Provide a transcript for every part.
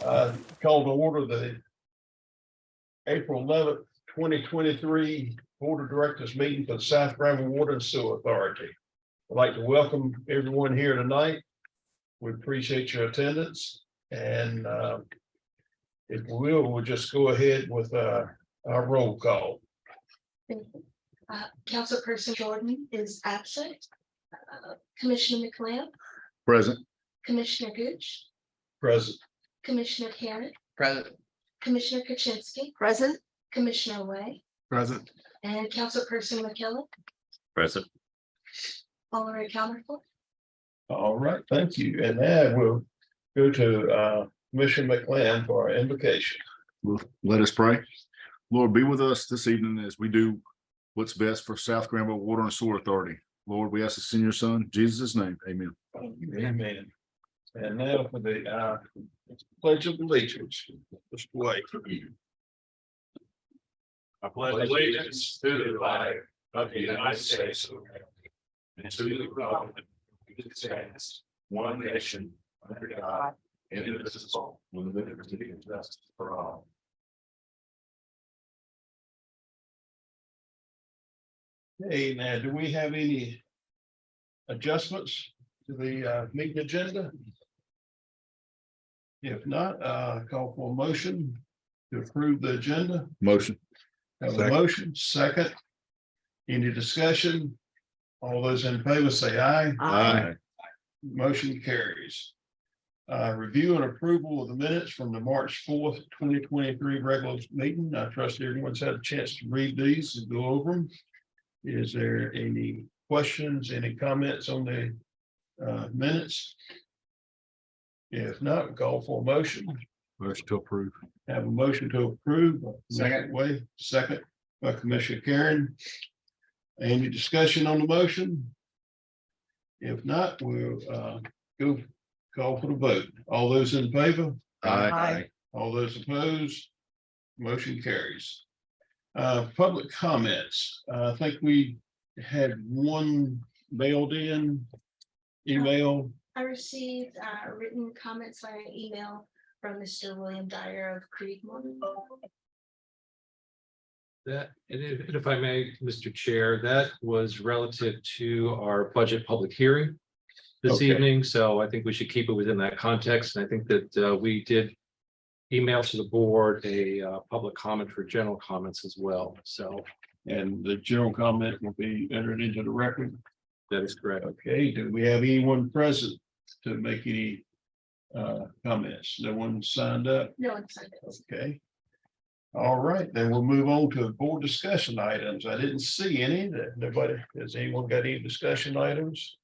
Call to order the April 11th, 2023 Board of Directors meeting for the South Granville Water and Sewer Authority. I'd like to welcome everyone here tonight. We appreciate your attendance, and if we will, we'll just go ahead with our roll call. Councilperson Jordan is absent. Commissioner McLeod, Present. Commissioner Gooch, Present. Commissioner Karen, Present. Commissioner Kaczynski, Present. Commissioner Way, Present. and Councilperson McKillop, Present. all are accounted for. All right, thank you. And now we'll go to Commissioner McLeod for our invocation. Let us pray. Lord, be with us this evening as we do what's best for South Granville Water and Sewer Authority. Lord, we ask this in your son, Jesus' name. Amen. Amen. And now for the Pledge of Allegiance. Mr. White. I pledge allegiance to the flag of the United States of America and to the republic which stands one nation under God, indivisible, with liberty and justice for all. Hey, now, do we have any adjustments to the meeting agenda? If not, call for a motion to approve the agenda. Motion. Have a Second. motion, second. Any discussion? All those in favor say aye. Aye. Motion carries. Review and approval of the minutes from the March 4th, 2023 regular meeting. I trust everyone's had a chance to read these and go over them. Is there any questions, any comments on the minutes? If not, call for a motion. Motion to approve. Have a motion to approve. Second. Way, second by Commissioner Karen. Any discussion on the motion? If not, we'll go call for the vote. All those in favor? Aye. All those opposed? Motion carries. Public comments. I think we had one mailed in, email. I received written comments via email from Mr. William Dyer of Creedmoor. That, and if I may, Mr. Chair, that was relative to our budget public hearing this Okay. evening, so I think we should keep it within that context. And I think that we did email to the board a public comment for general comments as well. So And the general comment will be entered into the record. that is correct. Okay, do we have anyone present to make any comments? No one signed up? No one signed it. Okay. All right, then we'll move on to board discussion items. I didn't see any. That nobody, has anyone got any discussion items?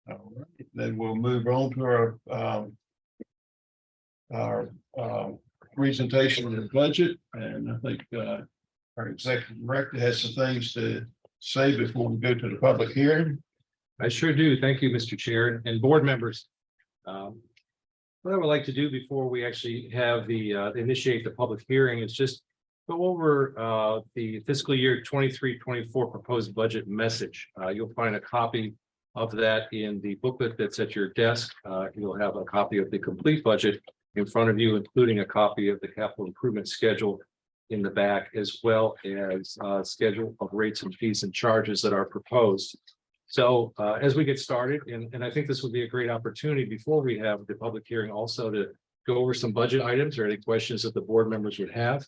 All right, then we'll move on to our presentation of the budget, and I think our executive director has some things to say before we go to the public hearing. I sure do. Thank you, Mr. Chair and board members. What I would like to do before we actually have the initiate the public hearing is just go over the fiscal year 23-24 proposed budget message. You'll find a copy of that in the booklet that's at your desk. You'll have a copy of the complete budget in front of you, including a copy of the capital improvement schedule in the back, as well as schedule of rates and fees and charges that are proposed. So as we get started, and I think this would be a great opportunity before we have the public hearing also to go over some budget items or any questions that the board members would have.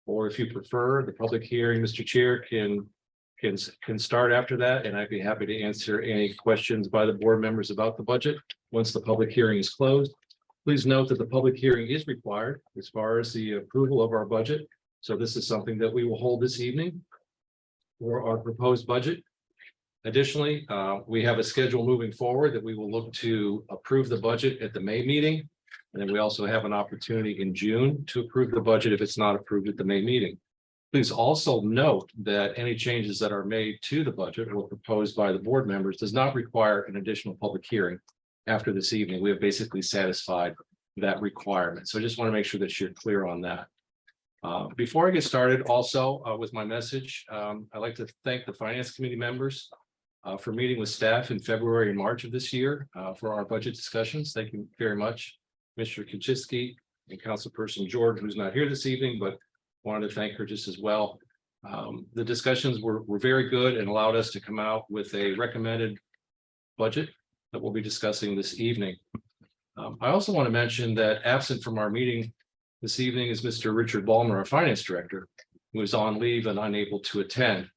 Or if you prefer, the public hearing, Mr. Chair, can start after that, and I'd be happy to answer any questions by the board members about the budget once the public hearing is closed. Please note that the public hearing is required as far as the approval of our budget. So this is something that we will hold this evening for our proposed budget. Additionally, we have a schedule moving forward that we will look to approve the budget at the May meeting. And then we also have an opportunity in June to approve the budget if it's not approved at the May meeting. Please also note that any changes that are made to the budget or proposed by the board members does not require an additional public hearing after this evening. We have basically satisfied that requirement. So I just want to make sure that you're clear on that. Before I get started also with my message, I'd like to thank the Finance Committee members for meeting with staff in February and March of this year for our budget discussions. Thank you very much. Commissioner Kuczynski and Councilperson George, who's not here this evening, but wanted to thank her just as well. The discussions were very good and allowed us to come out with a recommended budget that we'll be discussing this evening. I also want to mention that absent from our meeting this evening is Mr. Richard Ballmer, our Finance Director, who is on leave and unable to attend.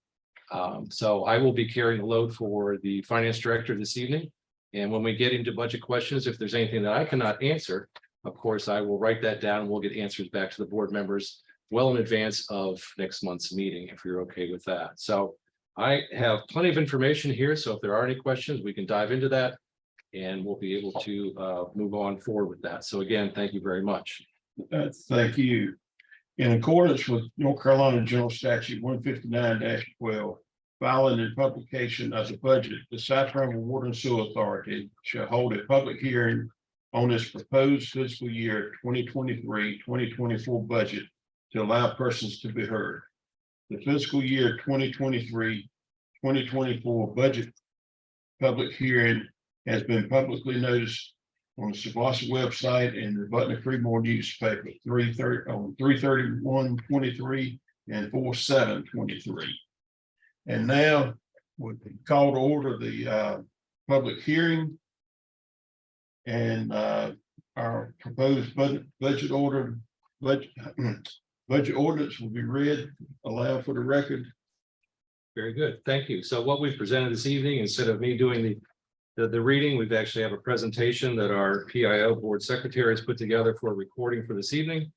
So I will be carrying the load for the Finance Director this evening. And when we get into budget questions, if there's anything that I cannot answer, of course, I will write that down and we'll get answers back to the board members well in advance of next month's meeting, if you're okay with that. So I have plenty of information here, so if there are any questions, we can dive into that and we'll be able to move on forward with that. So again, thank you very much. Thank you. In accordance with North Carolina General Statute 159-12, filing and publication of the budget, the South Granville Water and Sewer Authority shall hold a public hearing on its proposed fiscal year 2023-2024 budget to allow persons to be heard. The fiscal year 2023-2024 budget public hearing has been publicly noticed on the Savassa website and the Butler Creedmoor newspaper, 3/31/23 and 4/7/23. And now we call to order the public hearing. And our proposed budget ordinance will be read aloud for the record. Very good, thank you. So what we've presented this evening, instead of me doing the reading, we've actually have a presentation that our PIO Board Secretary has put together for a recording for this evening.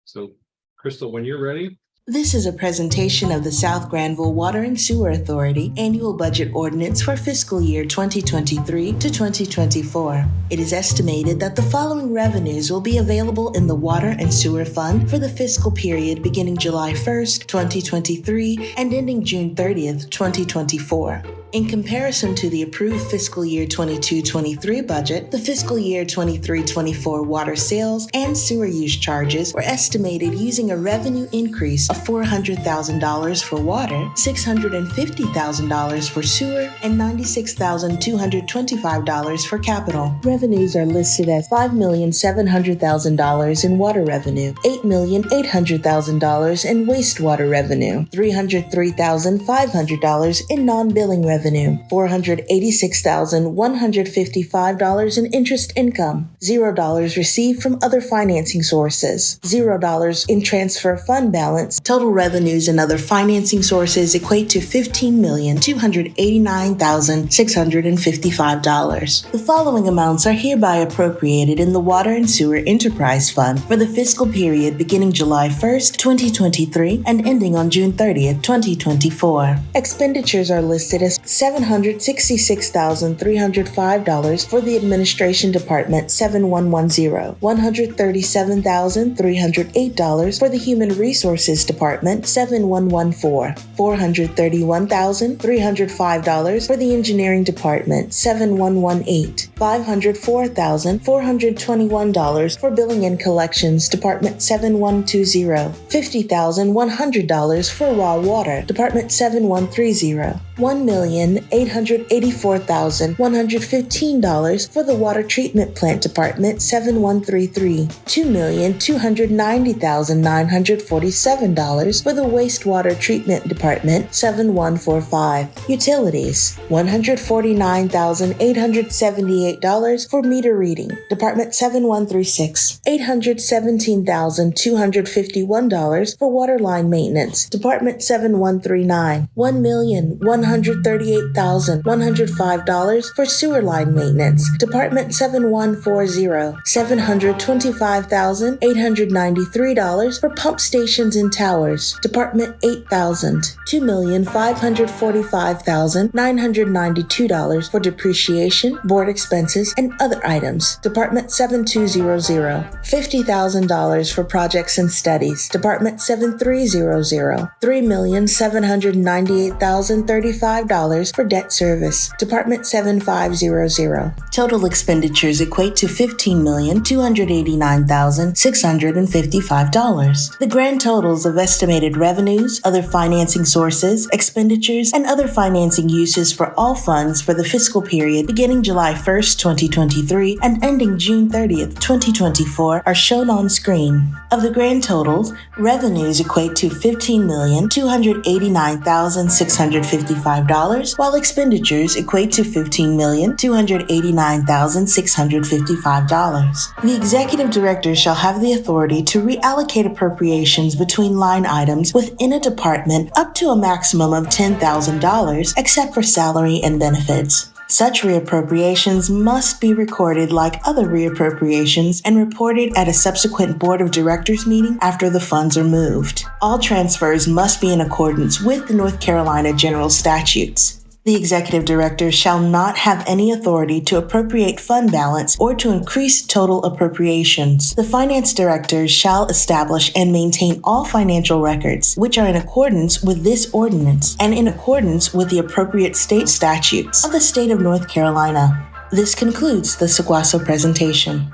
So Crystal, when you're ready. This is a presentation of the South Granville Water and Sewer Authority Annual Budget Ordinance for fiscal year 2023 to 2024. It is estimated that the following revenues will be available in the Water and Sewer Fund for the fiscal period beginning July 1st, 2023 and ending June 30th, 2024. In comparison to the approved fiscal year 22-23 budget, the fiscal year 23-24 water sales and sewer use charges were estimated using a revenue increase of $400,000 for water, $650,000 for sewer, and $96,225 for capital. Revenues are listed as $5,700,000 in water revenue, $8,800,000 in wastewater revenue, $303,500 in non-billing revenue, $486,155 in interest income, $0 received from other financing sources, $0 in transfer fund balance. Total revenues and other financing sources equate to $15,289,655. The following amounts are hereby appropriated in the Water and Sewer Enterprise Fund for the fiscal period beginning July 1st, 2023 and ending on June 30th, 2024. Expenditures are listed as $766,305 for the Administration Department 7110, $137,308 for the Human Resources Department 7114, $431,305 for the Engineering Department 7118, $504,421 for Billing and Collections Department 7120, $50,100 for Raw Water Department 7130, $1,884,115 for the Water Treatment Plant Department 7133, $2,290,947 for the Wastewater Treatment Department 7145. Utilities, $149,878 for Meter Reading Department 7136, $817,251 for Waterline Maintenance Department 7139, $1,138,105 for Sewer Line Maintenance Department 7140, $725,893 for Pump Stations and Towers Department 8000, $2,545,992 for Depreciation, Board Expenses, and Other Items Department 7200, $50,000 for Projects and Studies Department 7300, $3,798,035 $45 for debt service. Department 7500. Total expenditures equate to $15,289,655. The grand totals of estimated revenues, other financing sources, expenditures, and other financing uses for all funds for the fiscal period beginning July 1st, 2023 and ending June 30th, 2024 are shown on screen. Of the grand totals, revenues equate to $15,289,655, while expenditures equate to $15,289,655. The executive director shall have the authority to reallocate appropriations between line items within a department up to a maximum of $10,000, except for salary and benefits. Such reappropriations must be recorded like other reappropriations and reported at a subsequent Board of Directors meeting after the funds are moved. All transfers must be in accordance with the North Carolina General Statutes. The executive director shall not have any authority to appropriate fund balance or to increase total appropriations. The finance director shall establish and maintain all financial records, which are in accordance with this ordinance and in accordance with the appropriate state statutes of the state of North Carolina. This concludes the Sequasso presentation.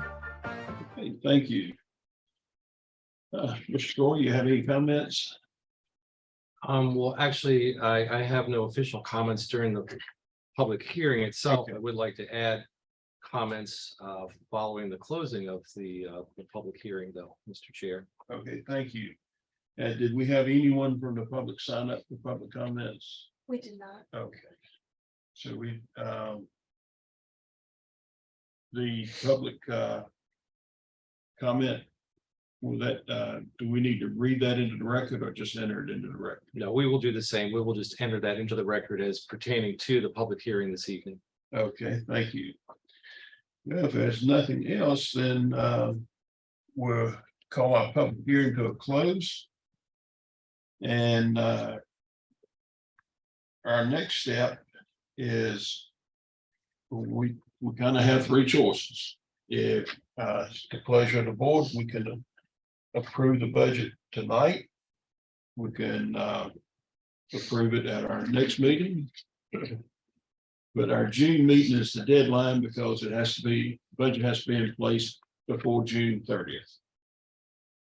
Okay, thank you. Mr. Gore, you have any comments? Well, actually, I have no official comments during the public hearing itself. Okay. I would like to add comments following the closing of the public hearing, though, Mr. Chair. Okay, thank you. Did we have anyone from the public sign up for public comments? We did not. Okay. So the public comment, will that, do we need to read that into the record or just enter it into the record? No, we will do the same. We will just enter that into the record as pertaining to the public hearing this evening. Okay, thank you. Well, if there's nothing else, then we'll call our public hearing to a close. And our next step is we kind of have three choices. If it's the pleasure of the board, we can approve the budget tonight. We can approve it at our next meeting. But our June meeting is the deadline because it has to be, budget has to be in place before June 30th.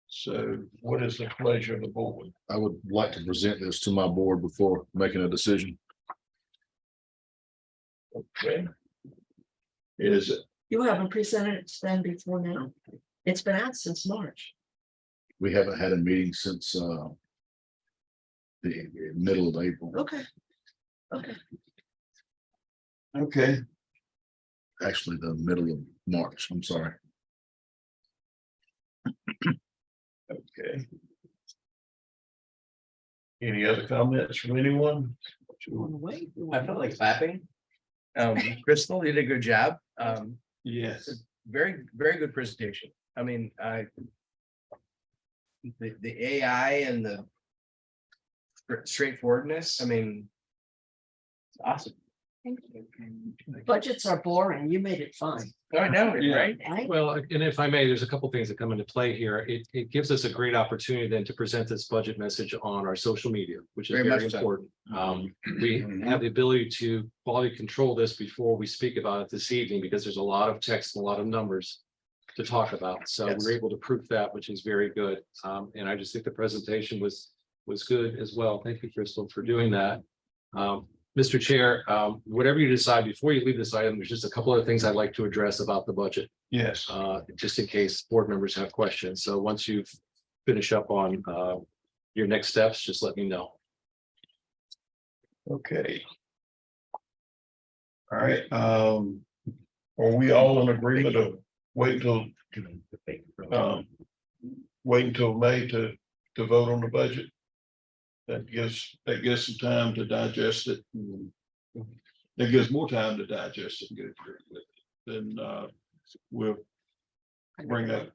So what is the pleasure of the board? I would like to present this to my board before making a decision. Okay. Is it? You haven't presented it to them before now. It's been out since March. We haven't had a meeting since the middle of April. Okay. Okay. Okay, Actually, the middle of March. I'm sorry. okay. Any other comments from anyone? Wait. I felt like clapping. Crystal, you did a good job. Yes. Very, very good presentation. I mean, the AI and the straightforwardness, I mean, it's awesome. Thank you. Budgets are boring. You made it fun. I know, Yeah. right? Right? Well, and if I may, there's a couple things that come into play here. It gives us a great opportunity then to present this budget message on our social media, which is Very very much so. important. We have the ability to quality control this before we speak about it this evening, because there's a lot of text, and a lot of numbers to talk about. So Yes. we're able to proof that, which is very good. And I just think the presentation was good as well. Thank you, Crystal, for doing that. Mr. Chair, whatever you decide, before you leave this item, there's just a couple of things I'd like to address about the budget, Yes. just in case board members have questions. So once you've finished up on your next steps, just let me know. Okay. All right, are we all in agreement of wait until May to vote on the budget? That gives some time to digest it. That gives more time to digest it and get through with it. Then we'll bring up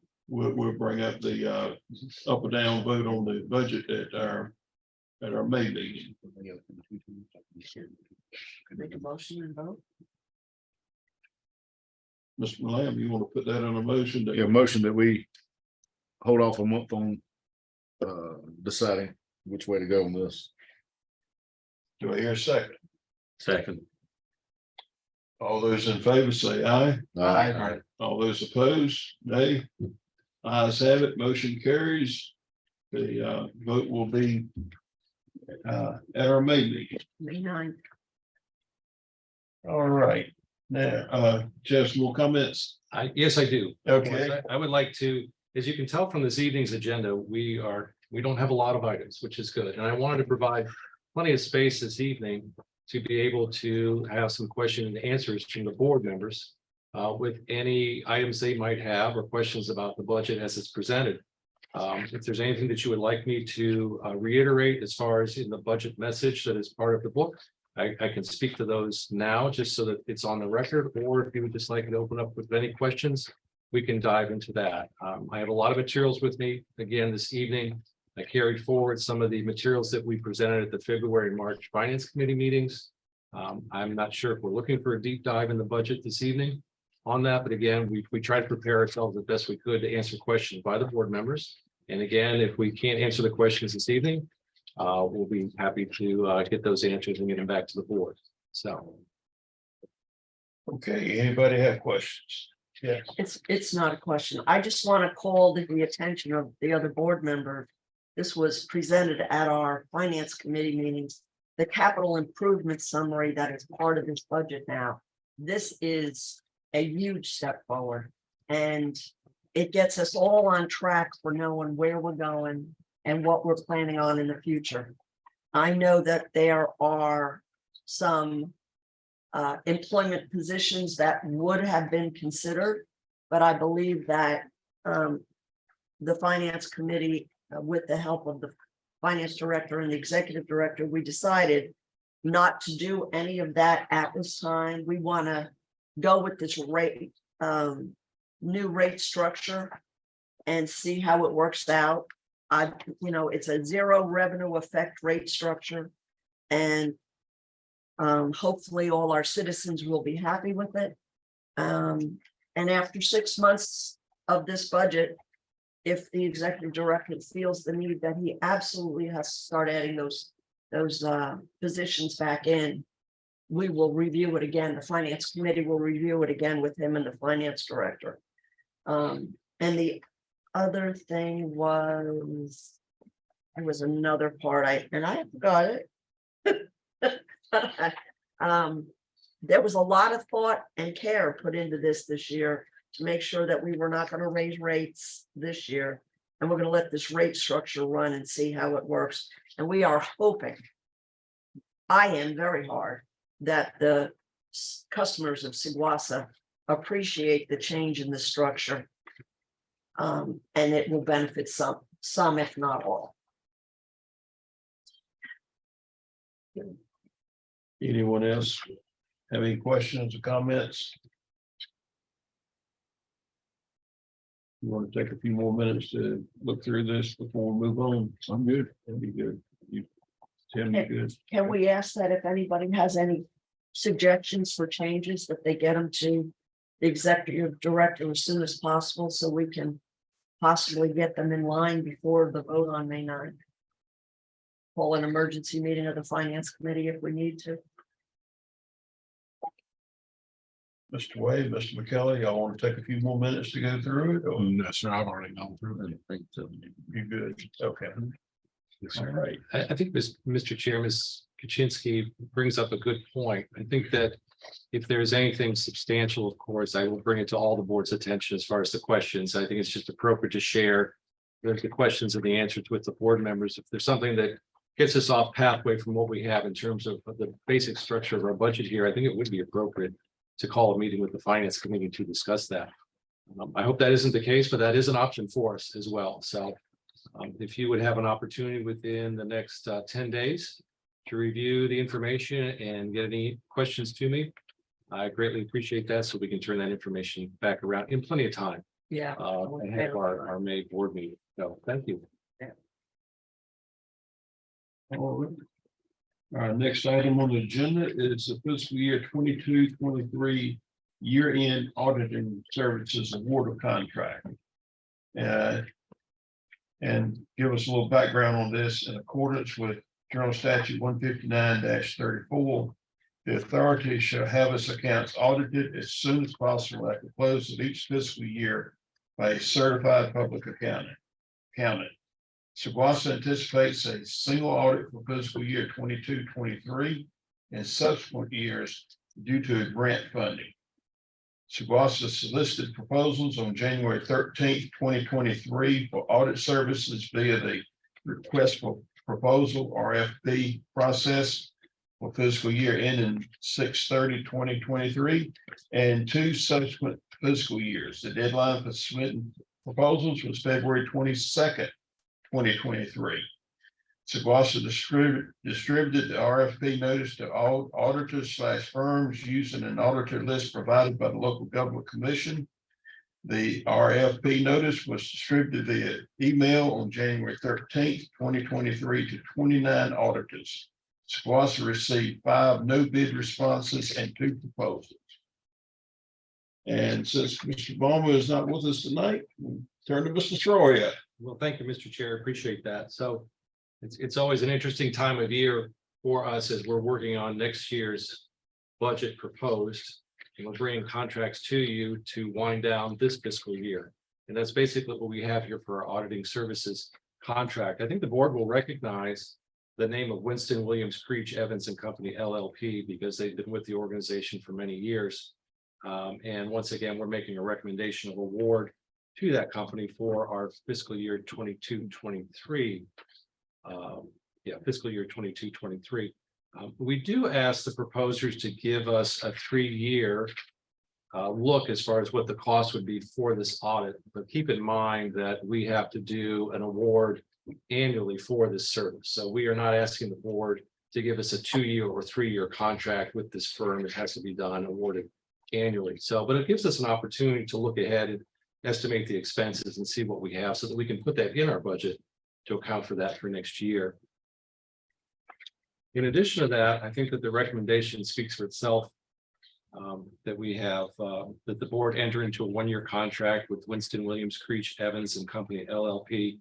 the up or down vote on the budget at our May meeting. Make a motion and vote. Mr. Lamb, you want to put that on a motion? Yeah, motion that we hold off a month on deciding which way to go on this. Do I hear a second? Second. All those in favor say aye. Aye. All those opposed, nay. Ayes have it, motion carries. The vote will be at our May meeting. May 9th. All right, now, just more comments. Yes, I do. Okay, I would like to, as you can tell from this evening's agenda, we don't have a lot of items, which is good. And I wanted to provide plenty of space this evening to be able to have some question and answers from the board members with any items they might have or questions about the budget as it's presented. If there's anything that you would like me to reiterate as far as in the budget message that is part of the book, I can speak to those now just so that it's on the record, or if you would just like to open up with any questions, we can dive into that. I have a lot of materials with me again this evening. I carried forward some of the materials that we presented at the February and March Finance Committee meetings. I'm not sure if we're looking for a deep dive in the budget this evening on that, but again, we tried to prepare ourselves the best we could to answer questions by the board members. And again, if we can't answer the questions this evening, we'll be happy to get those answers and get them back to the board. So. okay, anybody have questions? Yes. It's not a question. I just want to call to the attention of the other board member. This was presented at our finance committee meetings, the capital improvement summary that is part of this budget now. This is a huge step forward, and it gets us all on track for knowing where we're going and what we're planning on in the future. I know that there are some employment positions that would have been considered, but I believe that the finance committee, with the help of the finance director and the executive director, we decided not to do any of that at this time. We want to go with this rate, new rate structure and see how it works out. It's a zero revenue effect rate structure, and hopefully all our citizens will be happy with it. And after 6 months of this budget, if the executive director feels the need that he absolutely has to start adding those positions back in, we will review it again. The finance committee will review it again with him and the finance director. And the other thing was, there was another part I forgot it. There was a lot of thought and care put into this year to make sure that we were not going to raise rates this year. And we're going to let this rate structure run and see how it works. And we are hoping, I am very hard, that the customers of Seguasa appreciate the change in the structure. And it will benefit some, if not all. Anyone else have any questions or comments? You want to take a few more minutes to look through this before we move on? I'm good. That'd be good. You, Tim, you good? Can we ask that if anybody has any suggestions for changes, that they get them to the executive director as soon as possible, so we can possibly get them in line before the vote on May 9th? Call an emergency meeting of the finance committee if we need to. Mr. Wade, Mr. McKelly, y'all want to take a few more minutes to go through it? Or No, sir, I've already gone through it. you good? Okay. All right. I think Mr. Chair, Ms. Kaczynski brings up a good point. I think that if there's anything substantial, of course, I will bring it to all the board's attention as far as the questions. I think it's just appropriate to share the questions and the answers with the board members. If there's something that gets us off pathway from what we have in terms of the basic structure of our budget here, I think it would be appropriate to call a meeting with the finance committee to discuss that. I hope that isn't the case, but that is an option for us as well. So if you would have an opportunity within the next 10 days to review the information and get any questions to me, I greatly appreciate that, so we can turn that information back around in plenty of time Yeah. and have our May board meeting. So thank you. All right. Our next item on the agenda is the fiscal year 22-23 year-end auditing services award of contract. And give us a little background on this. In accordance with General Statute 159-34. The authority shall have its accounts audited as soon as possible at the close of each fiscal year by a certified public accountant. Saguasa anticipates a single audit for fiscal year 22-23 and subsequent years due to grant funding. Saguasa solicited proposals on January 13th, 2023 for audit services via the request for proposal RFP process for fiscal year ending 6/30/2023 and 2 subsequent fiscal years. The deadline for submitting proposals was February 22nd, 2023. Saguasa distributed the RFP notice to all auditors / firms using an auditor list provided by the local government commission. The RFP notice was distributed via email on January 13th, 2023 to 29 auditors. Saguasa received 5 no bid responses and 2 proposals. And since Mr. Bowman is not with us tonight, we'll turn to Mr. Troy. Well, thank you, Mr. Chair. Appreciate that. So it's always an interesting time of year for us as we're working on next year's budget proposed. And we're bringing contracts to you to wind down this fiscal year. And that's basically what we have here for our auditing services contract. I think the board will recognize the name of Winston Williams Creech Evans and Company LLP because they've been with the organization for many years. And once again, we're making a recommendation of award to that company for our fiscal year 22-23. Fiscal year 22-23. We do ask the proposers to give us a 3-year look as far as what the cost would be for this audit, but keep in mind that we have to do an award annually for this service. So we are not asking the board to give us a 2-year or 3-year contract with this firm. It has to be done awarded annually. So, but it gives us an opportunity to look ahead and estimate the expenses and see what we have so that we can put that in our budget to account for that for next year. In addition to that, I think that the recommendation speaks for itself. That we have, that the board enter into a 1-year contract with Winston Williams Creech Evans and Company LLP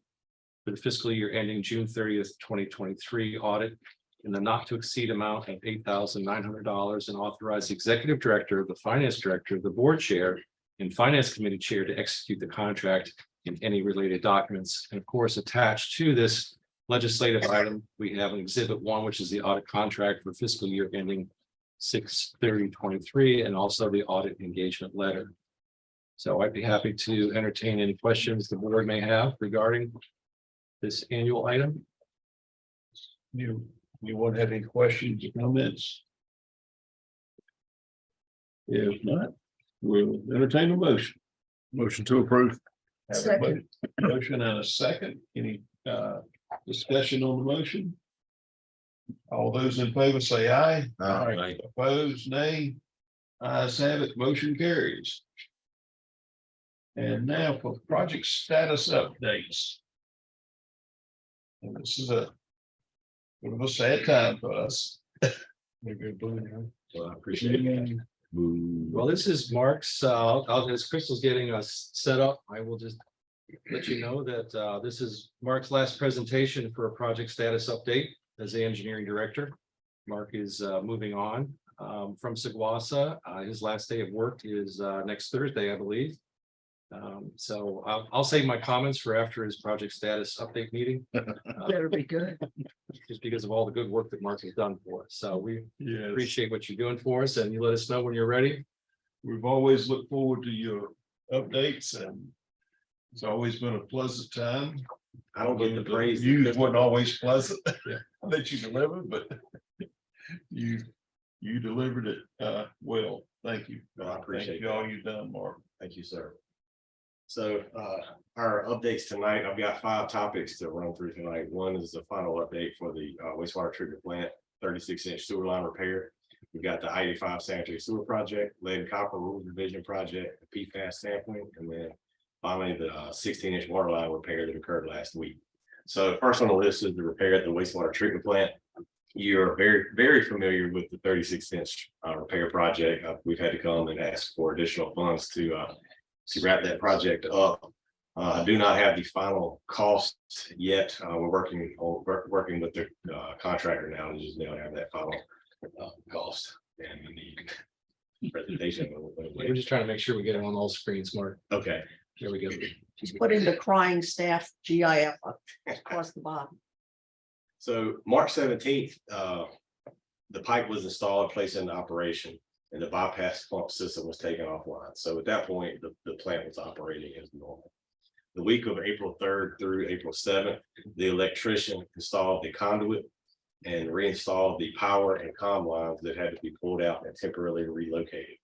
for the fiscal year ending June 30th, 2023 audit in the not to exceed amount of $8,900 and authorize the executive director, the finance director, the board chair, and finance committee chair to execute the contract and any related documents. And of course, attached to this legislative item, we have an exhibit 1, which is the audit contract for fiscal year ending 6/30/23, and also the audit engagement letter. So I'd be happy to entertain any questions the board may have regarding this annual item. You won't have any questions or comments? If not, we'll entertain a motion. Motion to approve. Have a Second. motion and a second. Any discussion on the motion? All those in favor say aye. Aye. Opposed, nay. Ayes have it, motion carries. And now for project status updates. And this is a bit of a sad time for us. So I appreciate it. Well, this is Mark's, as Crystal's getting us set up, I will just let you know that this is Mark's last presentation for a project status update as the engineering director. Mark is moving on from Saguasa. His last day of work is next Thursday, I believe. So I'll save my comments for after his project status update meeting. Better be good. Just because of all the good work that Mark has done for us. So we Yes, appreciate what you're doing for us, and you let us know when you're ready. we've always looked forward to your updates and it's always been a pleasant time. I don't get the praise. You wasn't always pleasant. Yeah. That you delivered, but you delivered it well. Thank you. No, I appreciate Thank you all you've done, Mark. Thank you, sir. So our updates tonight, I've got 5 topics to run through tonight. One is the final update for the wastewater treatment plant, 36-inch sewer line repair. We've got the I-85 sanitary sewer project, lead and copper rules revision project, the PFAS sampling, and then finally the 16-inch water line repair that occurred last week. So first on the list is the repair at the wastewater treatment plant. You're very, very familiar with the 36-inch repair project. We've had to come and ask for additional funds to wrap that project up. I do not have the final cost yet. We're working with the contractor now to just now have that final cost and the presentation. We're just trying to make sure we get it on all screens, Mark. Okay, There we go. Just put in the crying staff GIF across the bottom. so March 17th, the pipe was installed and placed into operation, and the bypass pump system was taken offline. So at that point, the plant was operating as normal. The week of April 3rd through April 7th, the electrician installed the conduit and reinstalled the power and comm lines that had to be pulled out and temporarily relocated.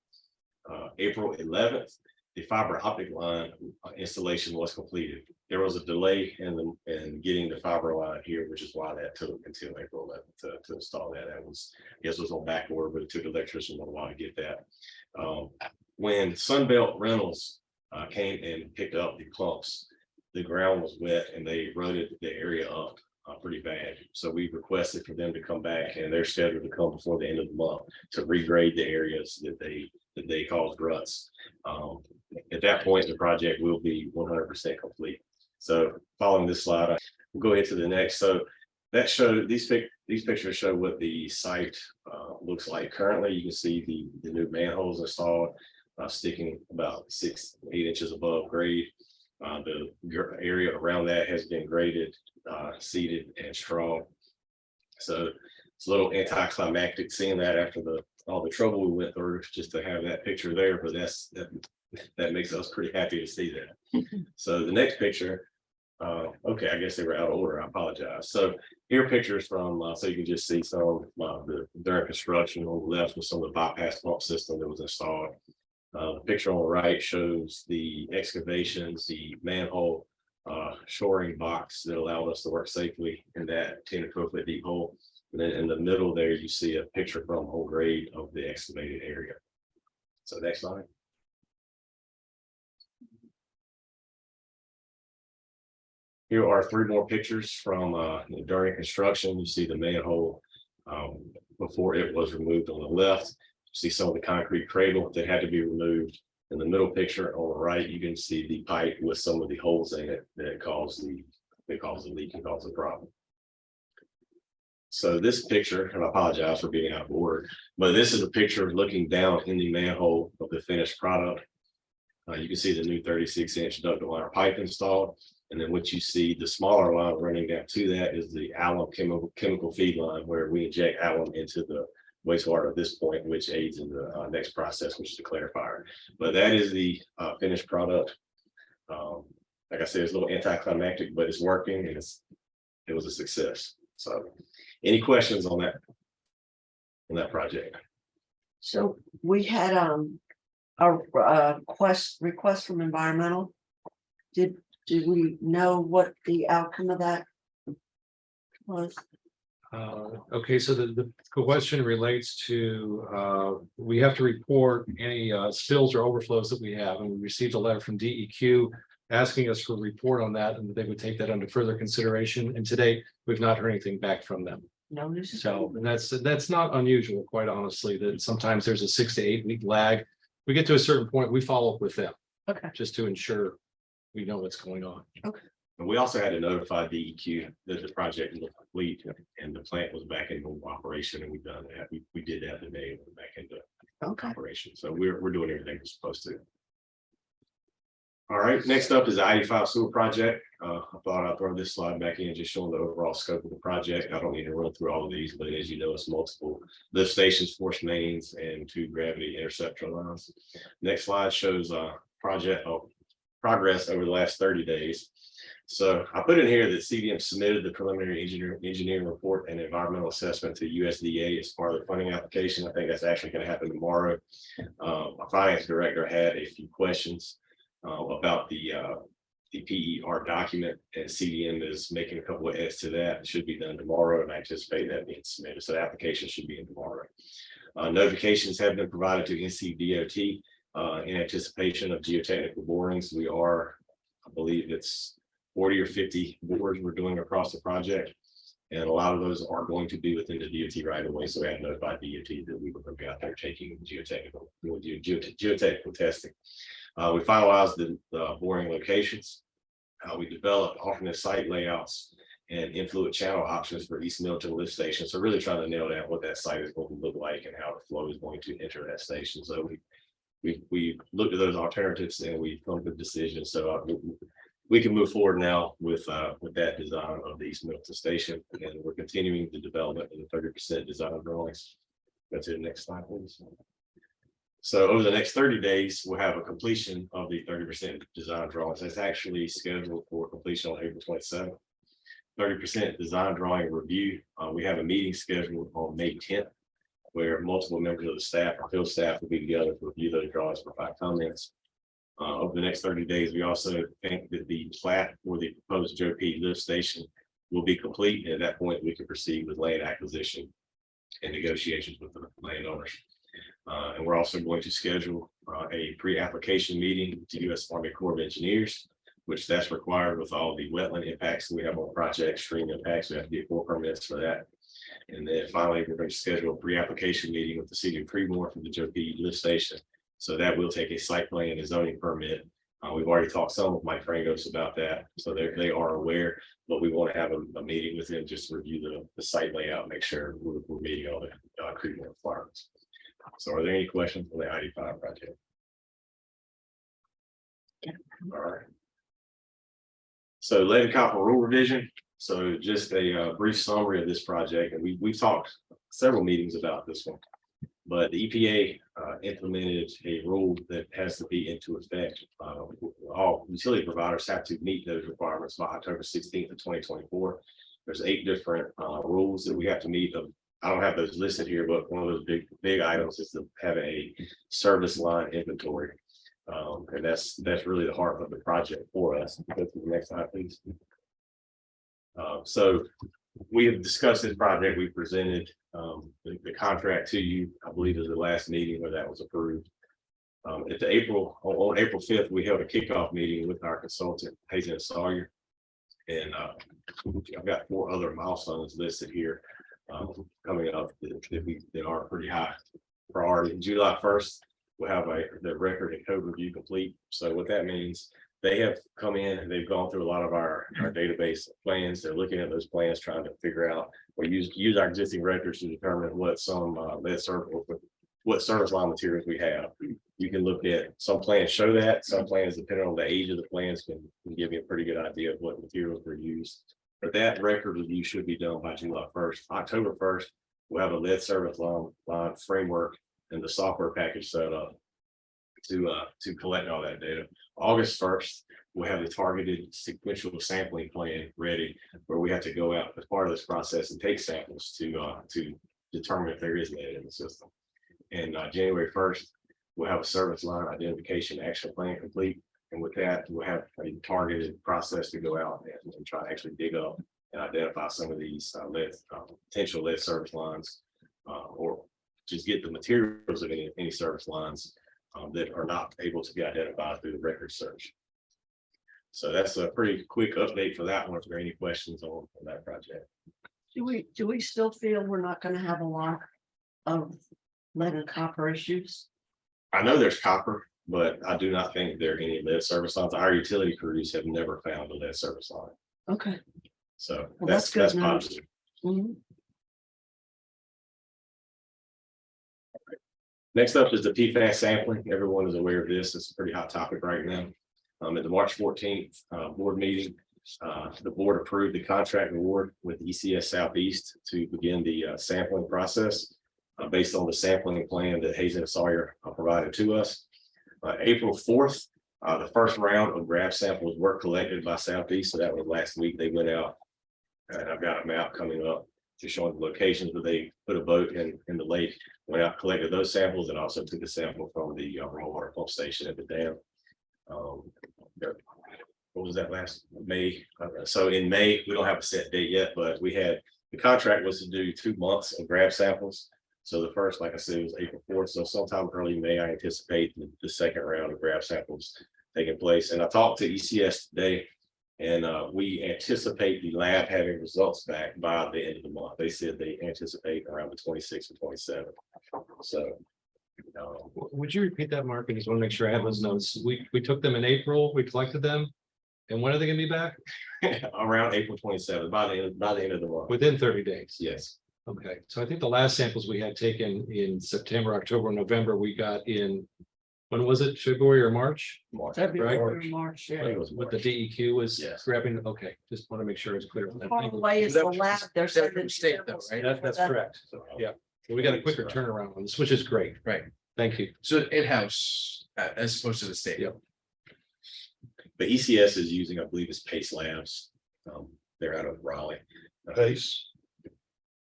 April 11th, the fiber optic line installation was completed. There was a delay in getting the fiber line here, which is why that took until April 11th to install that. That was, I guess it was on back order, but it took the electrician a while to get that. When Sunbelt Rentals came and picked up the pumps, the ground was wet and they eroded the area up pretty bad. So we requested for them to come back, and they're scheduled to come before the end of the month to regrade the areas that they caused ruts. At that point, the project will be 100% complete. So following this slide, we'll go ahead to the next. So that showed these pictures show what the site looks like currently. You can see the new manholes installed, sticking about 6 to 8 inches above grade. The area around that has been graded, seeded, and strong. So it's a little anticlimactic seeing that after all the trouble we went through just to have that picture there, but that makes us pretty happy to see that. So the next picture, okay, I guess they were out of order. I apologize. So here are pictures from, so you can just see some of during construction. On the left was some of the bypass pump system that was installed. The picture on the right shows the excavations, the manhole shoring box that allowed us to work safely in that 10 to 12 foot deep hole. And then in the middle there, you see a picture from whole grade of the excavated area. So next slide. Here are 3 more pictures from during construction. You see the manhole before it was removed on the left. You see some of the concrete cradle that had to be removed. In the middle picture on the right, you can see the pipe with some of the holes in it that caused the leak and caused the problem. So this picture, and I apologize for being out of order, but this is a picture looking down in the manhole of the finished product. You can see the new 36-inch ductile iron pipe installed. And then what you see, the smaller line running down to that is the alum chemical feed line, where we inject alum into the wastewater at this point, which aids in the next process, which is the clarifier. But that is the finished product. Like I said, it's a little anticlimactic, but it's working, and it was a success. So any questions on that project? So we had a request from environmental. Did we know what the outcome of that was? Okay, so the question relates to, we have to report any spills or overflows that we have, and we received a letter from DEQ asking us for a report on that, and that they would take that under further consideration. And today, we've not heard anything back from them. No news. So, and that's not unusual, quite honestly, that sometimes there's a 6 to 8 week lag. We get to a certain point, we follow up with them. Okay. Just to ensure we know what's going on. And we also had to notify DEQ that the project was complete and the plant was back in normal operation, and we've done that. We did that today, we're back into Okay. operation. So we're doing everything we're supposed to. All right, next up is the I-85 sewer project. I thought I'd throw this slide back in, just showing the overall scope of the project. I don't need to run through all of these, but as you know, it's multiple lift stations, force mains, and 2 gravity interceptor lines. Next slide shows project progress over the last 30 days. So I put in here that CDM submitted the preliminary engineering report and environmental assessment to USDA as part of the funding application. I think that's actually going to happen tomorrow. Our finance director had a few questions about the PER document, and CDM is making a couple of edits to that. It should be done tomorrow, and I anticipate that being submitted. So the application should be in tomorrow. Notifications have been provided to NCDOT in anticipation of geotechnical borings. We are, I believe it's 40 or 50 bores we're doing across the project, and a lot of those are going to be within the DOT right away. So we have notified DOT that we will be out there taking geotechnical testing. We finalized the boring locations. We developed alternate site layouts and influent channel options for East Milton Lift Station. So really trying to nail down what that site is going to look like and how the flow is going to enter that station. So we looked at those alternatives and we come to the decision. So we can move forward now with that design of the East Milton Station, and we're continuing the development of the 30% design drawings. Go to the next slide, please. So over the next 30 days, we'll have a completion of the 30% design drawings. That's actually scheduled for completion on April 27th. 30% design drawing review. We have a meeting scheduled on May 10th, where multiple members of the staff or field staff will be together to review those drawings, provide comments. Over the next 30 days, we also think that the plat for the proposed Joe P. lift station will be complete. And at that point, we can proceed with land acquisition and negotiations with the landowners. And we're also going to schedule a pre-application meeting with the U.S. Army Corps of Engineers, which that's required with all the wetland impacts that we have on the project, stream impacts. We have to get 4 permits for that. And then finally, we're going to schedule a pre-application meeting with the city of Creedmoor for the Joe P. lift station. So that will take a site plan and zoning permit. We've already talked some with Mike Frangos about that. So they are aware, but we want to have a meeting with them just to review the site layout, make sure we're meeting all the Creedmoor requirements. So are there any questions on the ID5 project? All right. So lead and copper rule revision. So just a brief summary of this project, and we've talked several meetings about this one. But the EPA implemented a rule that has to be into effect. All utility providers have to meet those requirements by October 16th of 2024. There's 8 different rules that we have to meet. I don't have those listed here, but one of those big items is to have a service line inventory. And that's really the heart of the project for us. Go to the next slide, please. So we have discussed this project. We presented the contract to you, I believe, is the last meeting where that was approved. On April 5th, we held a kickoff meeting with our consultant, Hazen Sawyer. And I've got 4 other milestones listed here coming up that are pretty high priority. July 1st, we'll have the record and code review complete. So what that means, they have come in and they've gone through a lot of our database plans. They're looking at those plans, trying to figure out or use our existing records to determine what some what service line materials we have. You can look at some plans show that, some plans, depending on the age of the plans, can give you a pretty good idea of what materials were used. But that record review should be done by July 1st. October 1st, we'll have a lead service line framework and the software package set up to collect all that data. August 1st, we'll have the targeted sequential sampling plan ready, where we have to go out as part of this process and take samples to determine if there is lead in the system. And January 1st, we'll have a service line identification action plan complete. And with that, we'll have a targeted process to go out and try to actually dig up and identify some of these potential lead service lines, or just get the materials of any service lines that are not able to be identified through the record search. So that's a pretty quick update for that one. If there are any questions on that project. Do we still feel we're not going to have a lot of lead and copper issues? I know there's copper, but I do not think there are any lead service lines. Our utility crews have never found a lead service line. Okay. So Well, that's good news. positive. Mhm. Next up is the PFAS sampling. Everyone is aware of this. It's a pretty hot topic right now. At the March 14th board meeting, the board approved the contract award with ECS Southeast to begin the sampling process based on the sampling plan that Hazen Sawyer provided to us. April 4th, the first round of grab samples were collected by Southeast. So that was last week. They went out, and I've got a map coming up to showing the locations where they put a boat in the lake, went out, collected those samples, and also took a sample from the raw water pump station at the dam. What was that last May? So in May, we don't have a set date yet, but we had the contract was to do 2 months of grab samples. So the first, like I said, was April 4th. So sometime early May, I anticipate the second round of grab samples taking place. And I talked to ECS today, and we anticipate the lab having results back by the end of the month. They said they anticipate around the 26th or 27th. So. Would you repeat that, Mark? I just want to make sure I have those notes. We took them in April, we collected them. And when are they gonna be back? Around April 27th, by the end of the month. Within 30 days. Yes, Okay, so I think the last samples we had taken in September, October, November, we got in, when was it? February or March? March. February, March, I yeah. think it was With the March. DEQ was Yes. grabbing, okay, just want to make sure it's clear. How far away is the lab? They're They're from sending state though, samples. right? That's correct. So, Yeah. So we got a quicker turnaround on this, which is great. Right. Thank you. So in-house, as opposed to the state. Yep. But ECS is using, I believe it's Pace Labs. They're out of Raleigh. Pace.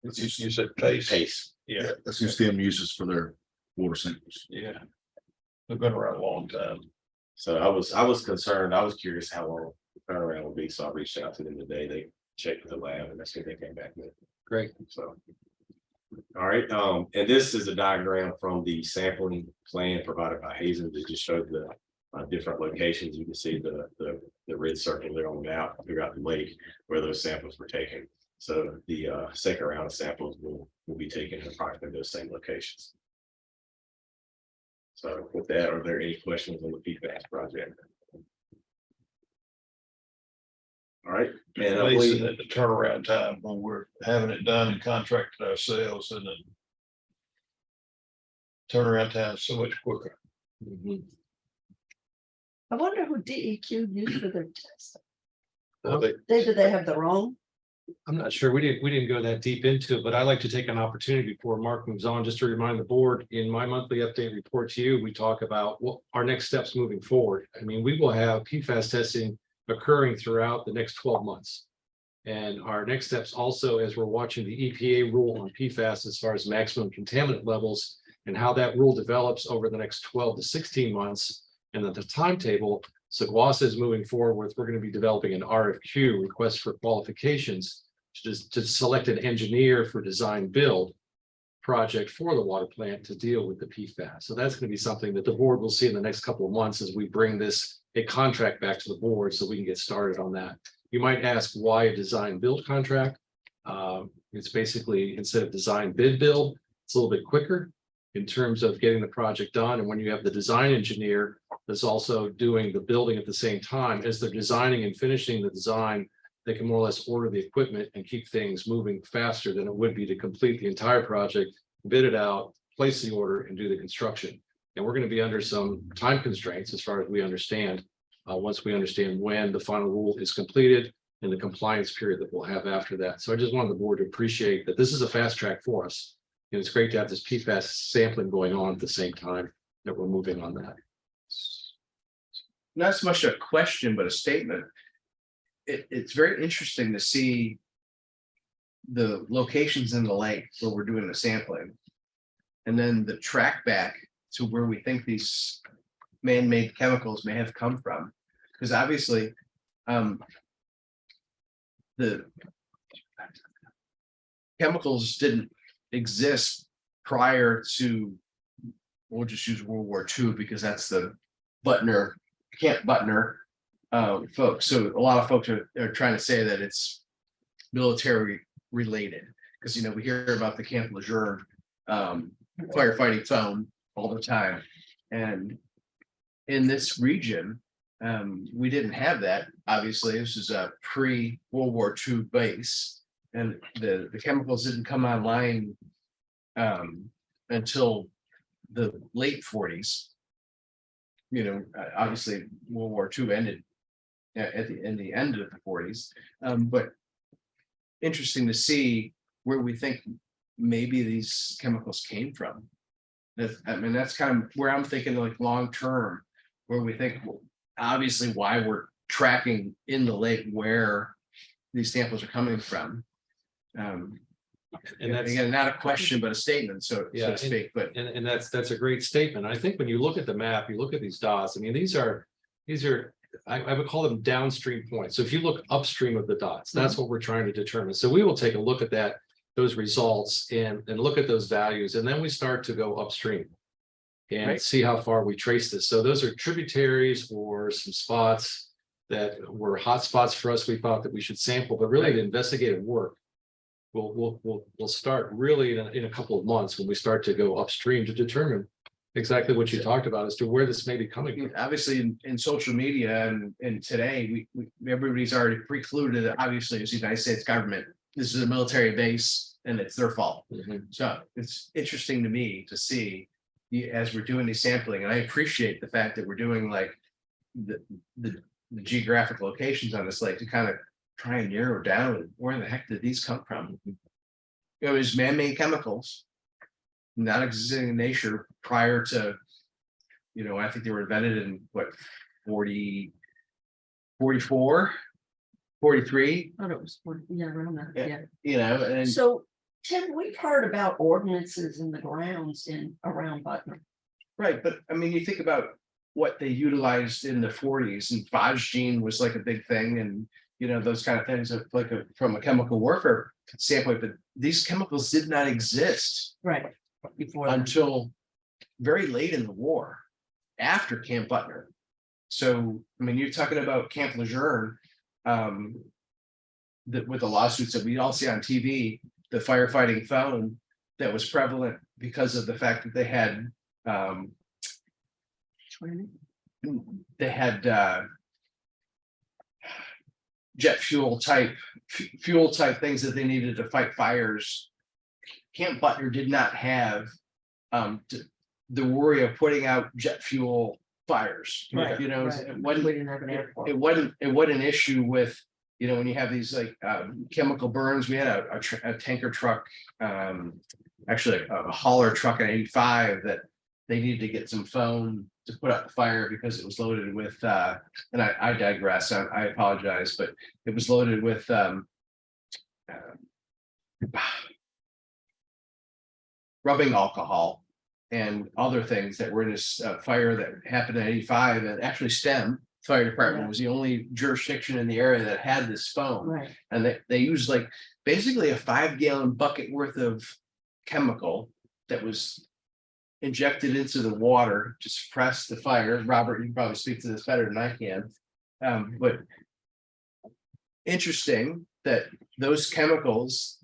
You said pace. Pace. Yeah, That's who STEM uses for their water samples. yeah. They've been around a long time. So I was concerned, I was curious how long the turnaround would be, so I reached out to them today, they checked with the lab and that's what they came back with, Great. so. All right, and this is a diagram from the sampling plan provided by Hazen that just showed the different locations. You can see the red circle there on the map throughout the lake where those samples were taken. So the second round of samples will be taken in approximately those same locations. So with that, are there any questions on the PFAS project? All right, and I Amazing believe, at the turnaround time when we're having it done and contracted ourselves and then. Turnaround time is so much quicker. Mhm. I wonder who DEQ used for their test. Well, they- Do they have their own? I'm not sure. We didn't go that deep into it, but I like to take an opportunity before Mark moves on, just to remind the board, in my monthly update report to you, we talk about what our next steps moving forward. I mean, we will have PFAS testing occurring throughout the next 12 months. And our next steps also, as we're watching the EPA rule on PFAS as far as maximum contaminant levels and how that rule develops over the next 12 to 16 months. And then the timetable, Saguasa is moving forward with, we're going to be developing an RFQ, request for qualifications, to select an engineer for design build project for the water plant to deal with the PFAS. So that's going to be something that the board will see in the next couple of months as we bring a contract back to the board so we can get started on that. You might ask why a design build contract? It's basically, instead of design bid build, it's a little bit quicker in terms of getting the project done. And when you have the design engineer that's also doing the building at the same time, as they're designing and finishing the design, they can more or less order the equipment and keep things moving faster than it would be to complete the entire project, bid it out, place the order and do the construction. And we're going to be under some time constraints as far as we understand, once we understand when the final rule is completed and the compliance period that we'll have after that. So I just wanted the board to appreciate that this is a fast track for us. And it's great to have this PFAS sampling going on at the same time that we're moving on that. Not so much a question, but a statement. It's very interesting to see the locations in the lake where we're doing the sampling. And then the track back to where we think these man-made chemicals may have come from. Because obviously, the chemicals didn't exist prior to, we'll just use World War II because that's the Butner, Camp Butner folks. So a lot of folks are trying to say that it's military related because, you know, we hear about the Camp Lejeune firefighting foam all the time. And in this region, we didn't have that. Obviously, this is a pre-World War II base, and the chemicals didn't come online until the late 40s. You know, obviously, World War II ended in the end of the 40s, but interesting to see where we think maybe these chemicals came from. I mean, that's kind of where I'm thinking, like long term, where we think, well, obviously why we're tracking in the lake where these samples are coming from. And that's, Again, not a question, but a statement, so Yeah, to speak, but and that's a great statement. I think when you look at the map, you look at these dots, I mean, these are, I would call them downstream points. So if you look upstream of the dots, that's what we're trying to determine. So we will take a look at those results and look at those values, and then we start to go upstream and Right. see how far we trace this. So those are tributaries or some spots that were hot spots for us. We thought that we should sample, but really the investigative work we'll start really in a couple of months when we start to go upstream to determine exactly what you talked about as to where this may be coming from. Obviously, in social media and today, everybody's already precluded, obviously, as the United States government. This is a military base and it's their fault. Mhm. So it's interesting to me to see as we're doing these sampling, and I appreciate the fact that we're doing like the geographic locations on this lake to kind of try and narrow down where the heck did these come from? It was man-made chemicals, not existing in nature prior to, I think they were invented in what, 44, 43, I thought it was, yeah, around that, Yeah. yeah. And So, Tim, we've heard about ordinances in the grounds around Butner. right, but I mean, you think about what they utilized in the 40s, and phosgene was like a big thing, and those kind of things from a chemical warfare standpoint, but these chemicals did not exist Right. Before. then. until very late in the war, after Camp Butner. So, I mean, you're talking about Camp Lejeune, with the lawsuits that we all see on TV, the firefighting foam that was prevalent because of the fact that they had jet fuel type things that they needed to fight fires. Camp Butner did not have the worry of putting out jet fuel fires. Right, It right. wasn't We didn't have an airport. it wasn't an issue with, when you have these like chemical burns. We had a tanker truck, actually a hauler truck in 85 that they needed to get some foam to put out the fire because it was loaded with and I digress, I apologize, but it was loaded with rubbing alcohol and other things that were in this fire that happened in 85. And actually STEM Fire Department was the only jurisdiction in the area that had this foam. Right. And they used like basically a 5-gallon bucket worth of chemical that was injected into the water to suppress the fire. Robert, you can probably speak to this better than I can. But interesting that those chemicals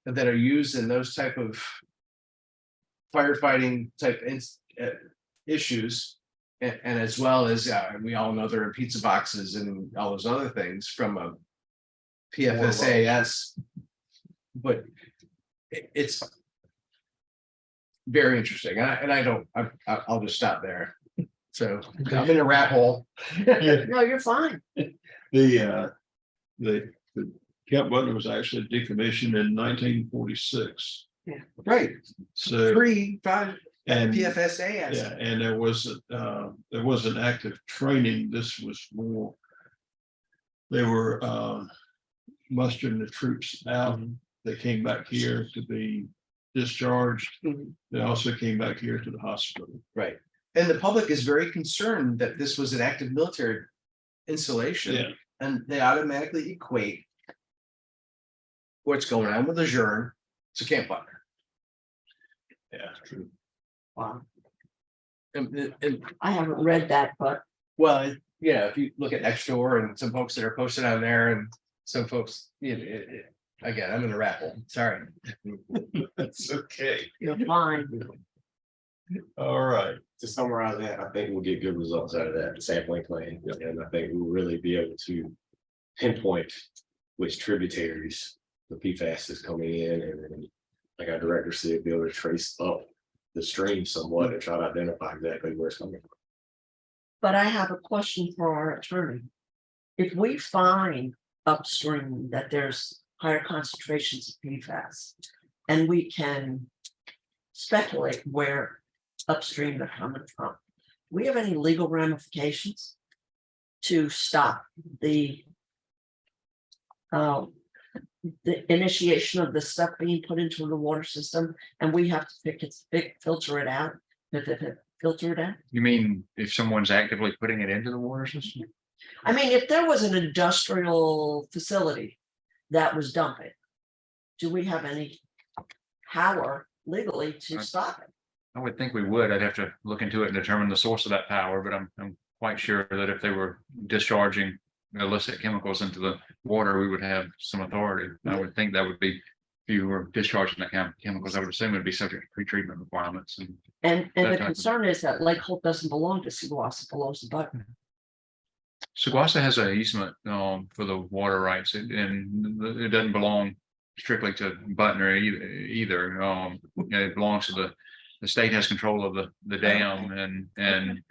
that are used in those type of firefighting type issues, and as well as we all know they're in pizza boxes and all those other things from a PFAS, but it's very interesting, and I'll just stop there. So I'm in a rat hole. No, you're fine. The Camp Butler was actually decommissioned in 1946. Right, So, 3-5 and PFAS. yeah, and there wasn't active training. This was more, they were mustering the troops out. They came back here to be discharged. Mhm. They also came back here to the hospital. Right, and the public is very concerned that this was an active military installation. Yeah. And they automatically equate what's going on with Lejeune to Camp Butner. Yeah, true. Wow. And I haven't read that, but well, if you look at Nextdoor and some folks that are posted on there, and some folks, again, I'm in a rat hole. Sorry. That's okay. you're fine. All right. To summarize that, I think we'll get good results out of that sampling plan, and I think we'll really be able to pinpoint which tributaries the PFAS is coming in, and then, like our director said, be able to trace up the stream somewhat and try to identify exactly where it's coming from. But I have a question for our attorney. If we find upstream that there's higher concentrations of PFAS, and we can speculate where upstream they're coming from, do we have any legal ramifications to stop the initiation of the stuff being put into the water system, and we have to filter it out? Filter it out? You mean if someone's actively putting it into the water system? I mean, if there was an industrial facility that was dumping, do we have any power legally to stop it? I would think we would. I'd have to look into it and determine the source of that power, but I'm quite sure that if they were discharging illicit chemicals into the water, we would have some authority. I would think that would be you were discharging the chemicals, I would assume it'd be subject to pre-treatment requirements and. And That the type of- concern is that Lake Holt doesn't belong to Seguasa, it belongs to Button. Seguasa has an easement for the water rights and it doesn't belong strictly to Butner either. It belongs to the state has control of the dam and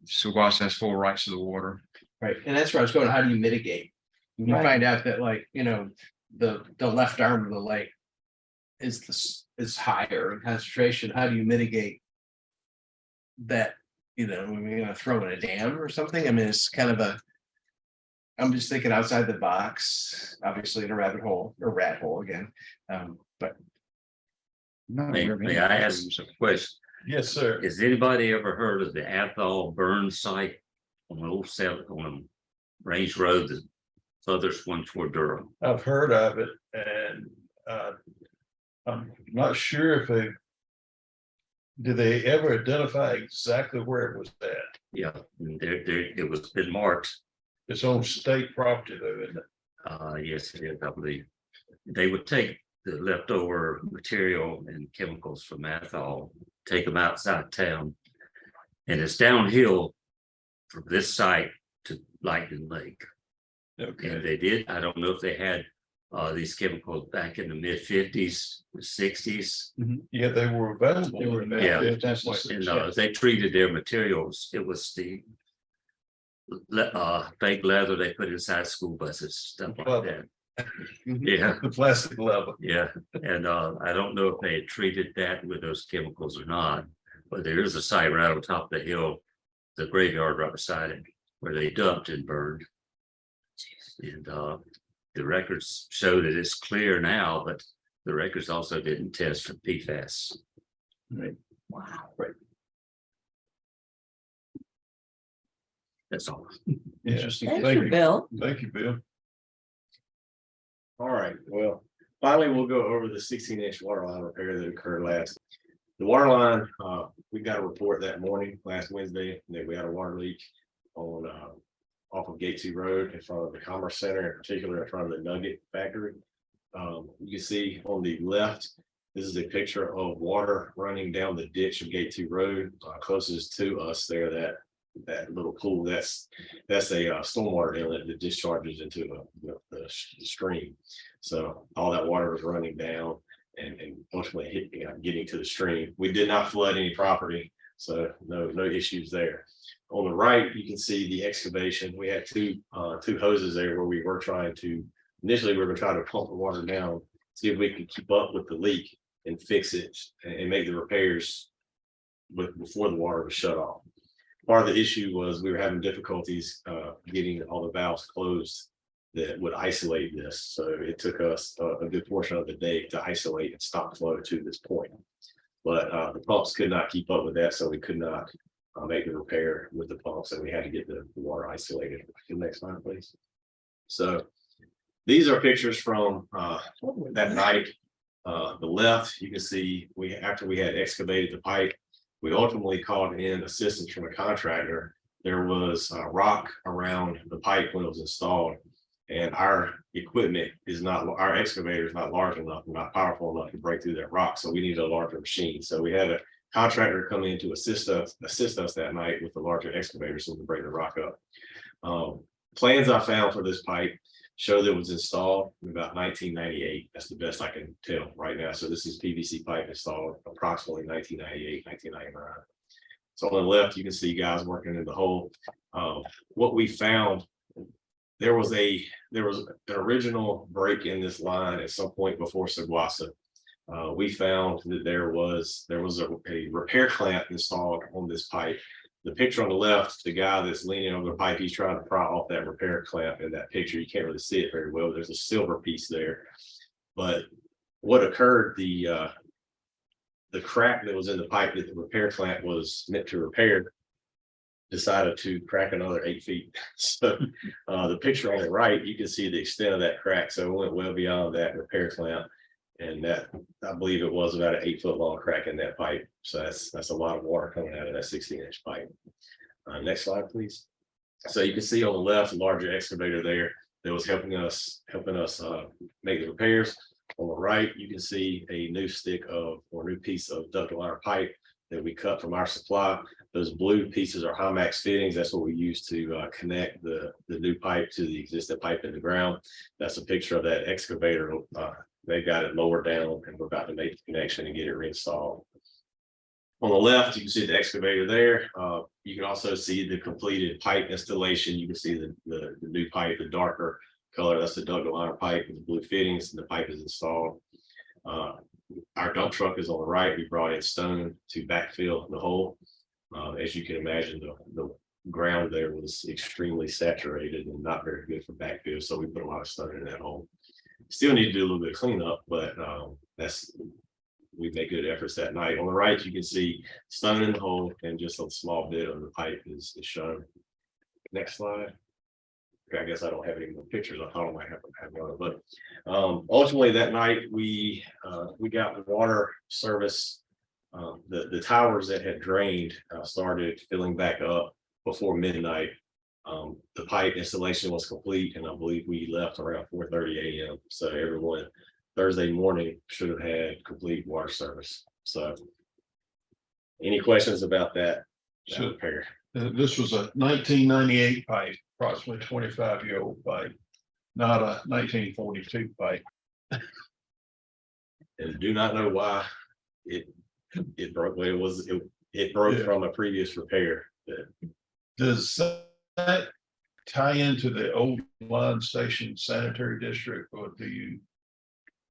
Seguasa has full rights to the water. Right, and that's where I was going, how do you mitigate? When you Right. find out that like, the left arm of the lake is higher in concentration, how do you mitigate that, when we're gonna throw in a dam or something? I mean, it's kind of I'm just thinking outside the box, obviously in a rabbit hole or rat hole again, but May I ask a question? Yes, sir. Has anybody ever heard of the Athol burn site on Old South on Range Road, the furthest one toward Durham? I've heard of it and I'm not sure if did they ever identify exactly where it was at? Yeah, and there, it was been marked. It's on state property though, isn't it? Yes, it is, I believe. They would take the leftover material and chemicals from Athol, take them outside town. And it's downhill from this site to Lightning Lake. Okay. And they did, I don't know if they had these chemicals back in the mid-50s, 60s. Yeah, they were available. They were in the available. 50s. And they treated their materials. It was the fake leather they put inside school buses, stuff like Leather. that. Yeah, The plastic leather. yeah. And I don't know if they had treated that with those chemicals or not, but there is a site right on top of the hill, the graveyard right beside it, where they dumped and burned. And the records show that it's clear now, but the records also didn't test for PFAS. Wow. That's all. Interesting. Thank Thank you, you. Bill. Thank you, Bill. All right, well, finally, we'll go over the 16-inch water line repair that occurred last. The water line, we got a report that morning, last Wednesday, that we had a water leak on off of Gate 2 Road in front of the Commerce Center, in particular in front of the Nugget Factory. You can see on the left, this is a picture of water running down the ditch of Gate 2 Road, closest to us there, that little pool, that's a stormwater inlet that discharges into the stream. So all that water was running down and ultimately getting to the stream. We did not flood any property, so no issues there. On the right, you can see the excavation. We had two hoses there where we were trying to, initially we were trying to pump the water down, see if we could keep up with the leak and fix it and make the repairs before the water was shut off. Part of the issue was we were having difficulties getting all the valves closed that would isolate this. So it took us a good portion of the day to isolate and stop flow to this point. But the pumps could not keep up with that, so we could not make the repair with the pumps, and we had to get the water isolated. Next slide, please. So these are pictures from that night. The left, you can see after we had excavated the pipe, we ultimately called in assistance from a contractor. There was rock around the pipe when it was installed, and our equipment our excavator is not large enough, not powerful enough to break through that rock. So we needed a larger machine. So we had a contractor come in to assist us that night with the larger excavator so we could break the rock up. Plans I found for this pipe show that it was installed in about 1998. That's the best I can tell right now. So this is PVC pipe installed approximately 1998, 1999. So on the left, you can see guys working in the hole. What we found, there was an original break in this line at some point before Seguasa. We found that there was a repair clamp installed on this pipe. The picture on the left, the guy that's leaning over the pipe, he's trying to pry off that repair clamp in that picture. You can't really see it very well. There's a silver piece there. But what occurred, the crack that was in the pipe that the repair clamp was meant to repair decided to crack another 8 feet. So the picture on the right, you can see the extent of that crack. So it went well beyond that repair clamp. And that, I believe it was about an 8 foot long crack in that pipe. So that's a lot of water coming out of that 16-inch pipe. Next slide, please. So you can see on the left, a larger excavator there that was helping us make the repairs. On the right, you can see a new stick of, or new piece of ductile iron pipe that we cut from our supply. Those blue pieces are Hymax fittings. That's what we use to connect the new pipe to the existing pipe in the ground. That's a picture of that excavator. They got it lowered down and we're about to make the connection and get it reinstalled. On the left, you can see the excavator there. You can also see the completed pipe installation. You can see the new pipe, the darker color. That's the ductile iron pipe with the blue fittings, and the pipe is installed. Our dump truck is on the right. We brought in stone to backfill the hole. As you can imagine, the ground there was extremely saturated and not very good for backfill. So we put a lot of stone in that hole. Still need to do a little bit of cleanup, but we made good efforts that night. On the right, you can see stone in the hole and just a small bit of the pipe is shown. Next slide. Okay, I guess I don't have any more pictures. I thought I might have one, but ultimately that night we got the water service. The towers that had drained started filling back up before midnight. The pipe installation was complete, and I believe we left around 4:30 a.m. So everyone Thursday morning should have had complete water service. So any questions about that So repair? this was a 1998 pipe, approximately 25-year-old pipe, not a 1942 pipe. And do not know why it broke. Well, it broke Yeah. from a previous repair. Does that tie into the old line station sanitary district, or do you,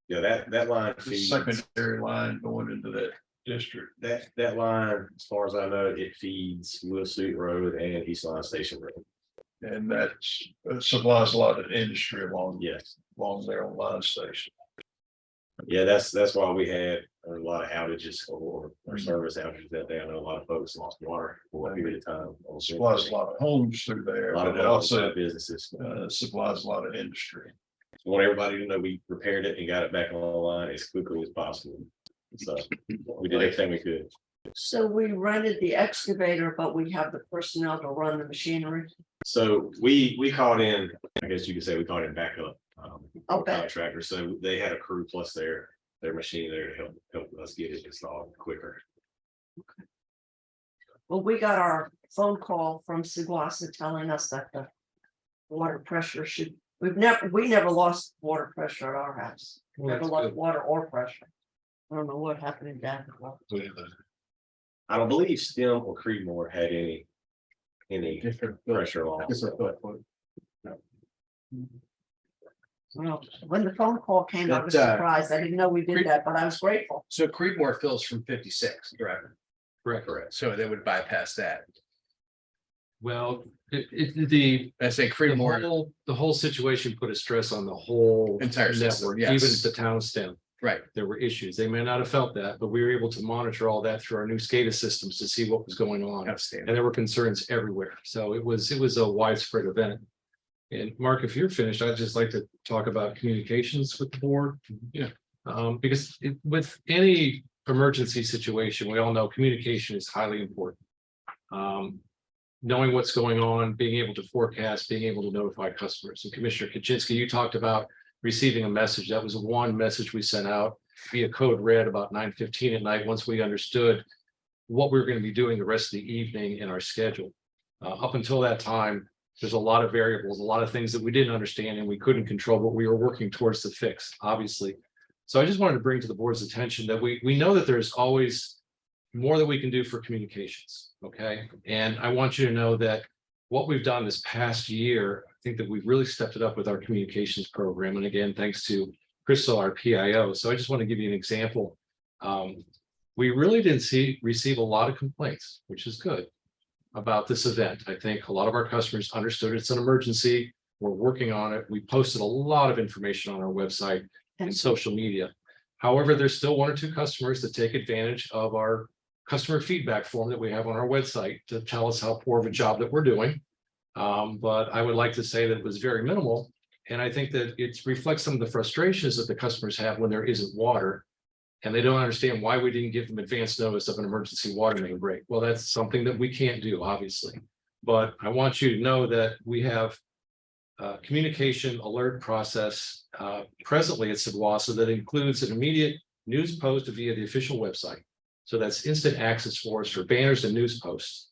Yeah, that line the feeds, secondary line going into that district? that line, as far as I know, it feeds Will Suit Road and East Line Station Road. And that supplies a lot of industry along Yes. there on line station. Yeah, that's why we had a lot of outages or service outages that day. I know a lot of folks lost water for a period of time. Supplies a lot of homes through there, A lot of but it also businesses. supplies a lot of industry. Want everybody to know we repaired it and got it back online as quickly as possible. So we did everything we could. So we rented the excavator, but we have the personnel to run the machinery. So we called in, I guess you could say we called in backup. Okay. Contractor, so they had a crew plus their machine there to help us get it installed quicker. Well, we got our phone call from Seguasa telling us that the water pressure we never lost water pressure at our house. Well, Never that's lost good. water or pressure. I don't know what happened in Davenport. I don't believe Stem or Creedmoor had any Different. pressure on. Well, when the phone call came, I was But, surprised. I didn't know we did that, but I was grateful. So Creedmoor fills from 56, correct? Correct. So they would bypass that. Well, I say Creedmoor, the whole situation put a stress on the whole Entire system, network, yes. even at the town stem. right, There were issues. They may not have felt that, but we were able to monitor all that through our new SCADA systems to see what was going on. outstanding. And there were concerns everywhere. So it was a widespread event. And Mark, if you're finished, I'd just like to talk about communications with the board. Yeah. Because with any emergency situation, we all know communication is highly important. Knowing what's going on, being able to forecast, being able to notify customers. And Commissioner Kaczynski, you talked about receiving a message. That was one message we sent out via code red about 9:15 at night, once we understood what we were going to be doing the rest of the evening in our schedule. Up until that time, there's a lot of variables, a lot of things that we didn't understand and we couldn't control, but we were working towards the fix, obviously. So I just wanted to bring to the board's attention that we know that there's always more that we can do for communications, okay? And I want you to know that what we've done this past year, I think that we've really stepped it up with our communications program. And again, thanks to Crystal, our PIO. So I just want to give you an example. We really didn't receive a lot of complaints, which is good, about this event. I think a lot of our customers understood it's an emergency. We're working on it. We posted a lot of information on our website and social media. However, there's still one or two customers that take advantage of our customer feedback form that we have on our website to tell us how poor of a job that we're doing. But I would like to say that it was very minimal. And I think that it reflects some of the frustrations that the customers have when there isn't water. And they don't understand why we didn't give them advance notice of an emergency water main break. Well, that's something that we can't do, obviously. But I want you to know that we have communication alert process presently at Seguasa that includes an immediate news post via the official website. So that's instant access for us for banners and news posts.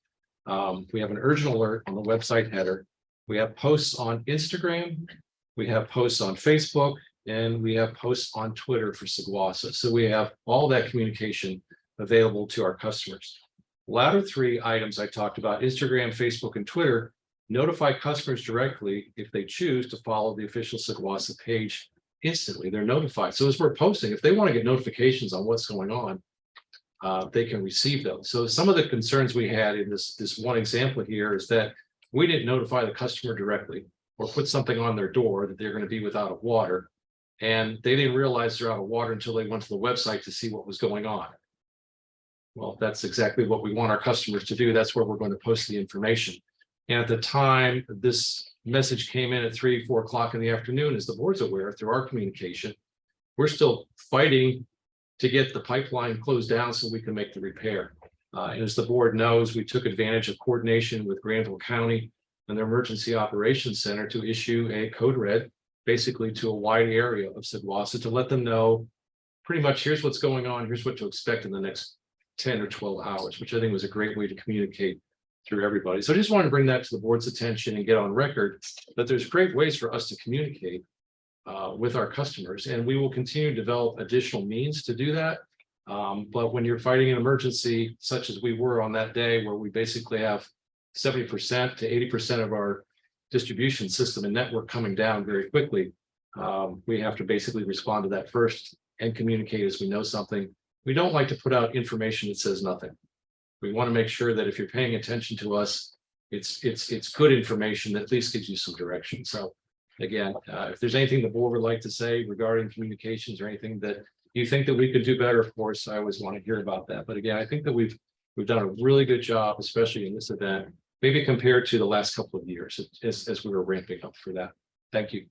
We have an urgent alert on the website header. We have posts on Instagram. We have posts on Facebook, and we have posts on Twitter for Seguasa. So we have all that communication available to our customers. Latter three items I talked about, Instagram, Facebook, and Twitter, notify customers directly if they choose to follow the official Seguasa page instantly. They're notified. So as we're posting, if they want to get notifications on what's going on, they can receive those. So some of the concerns we had in this one example here is that we didn't notify the customer directly or put something on their door that they're going to be without water. And they didn't realize they're out of water until they went to the website to see what was going on. Well, that's exactly what we want our customers to do. That's where we're going to post the information. And at the time this message came in at 3, 4 o'clock in the afternoon, as the board's aware through our communication, we're still fighting to get the pipeline closed down so we can make the repair. And as the board knows, we took advantage of coordination with Granville County and their Emergency Operations Center to issue a code red, basically to a wide area of Seguasa to let them know pretty much here's what's going on, here's what to expect in the next 10 or 12 hours, which I think was a great way to communicate through everybody. So I just wanted to bring that to the board's attention and get on record that there's great ways for us to communicate with our customers, and we will continue to develop additional means to do that. But when you're fighting an emergency such as we were on that day, where we basically have 70% to 80% of our distribution system and network coming down very quickly, we have to basically respond to that first and communicate as we know something. We don't like to put out information that says nothing. We want to make sure that if you're paying attention to us, it's good information that at least gives you some direction. So again, if there's anything the board would like to say regarding communications or anything that you think that we could do better, of course, I always want to hear about that. But again, I think that we've done a really good job, especially in this event, maybe compared to the last couple of years as we were ramping up for that. Thank you.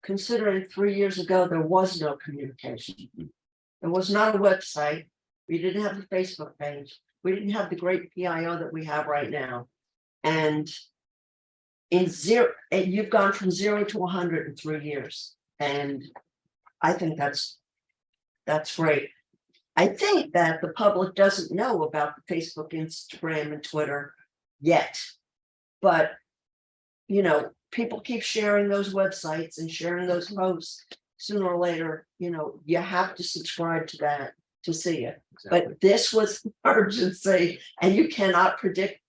Considering 3 years ago, there was no communication. There was not a website. We didn't have the Facebook page. We didn't have the great PIO that we have right now. And you've gone from 0 to 100 in 3 years. And I think that's great. I think that the public doesn't know about the Facebook, Instagram, and Twitter yet. But, you know, people keep sharing those websites and sharing those posts. Sooner or later, you know, you have to subscribe to that to see it. But this was emergency, and you cannot predict